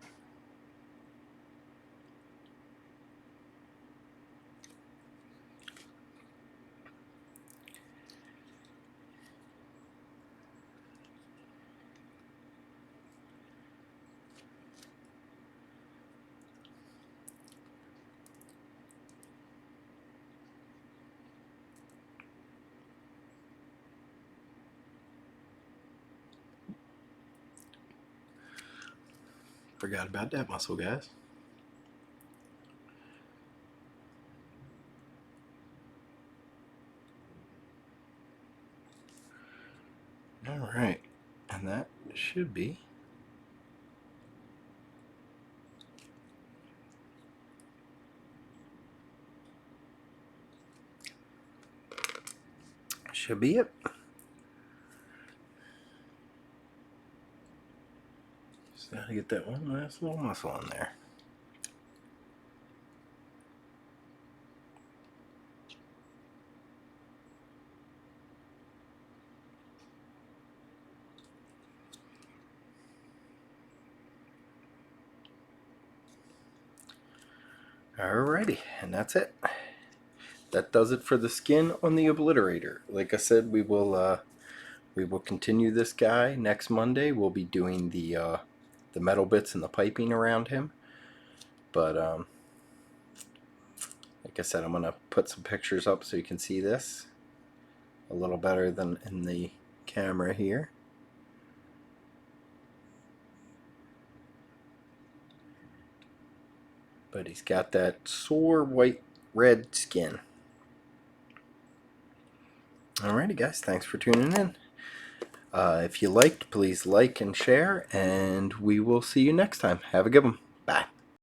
Forgot about that muscle, guys. Alright, and that should be it. Just gotta get that one last little muscle in there. Alrighty, and that's it. That does it for the skin on the Obliterator. Like I said, we will continue this guy next Monday. We'll be doing the metal bits and the piping around him. But like I said, I'm gonna put some pictures up so you can see this a little better than in the camera here. But he's got that sore white red skin. Alrighty guys, thanks for tuning in. If you liked, please like and share, and we will see you next time. Have a good one. Bye.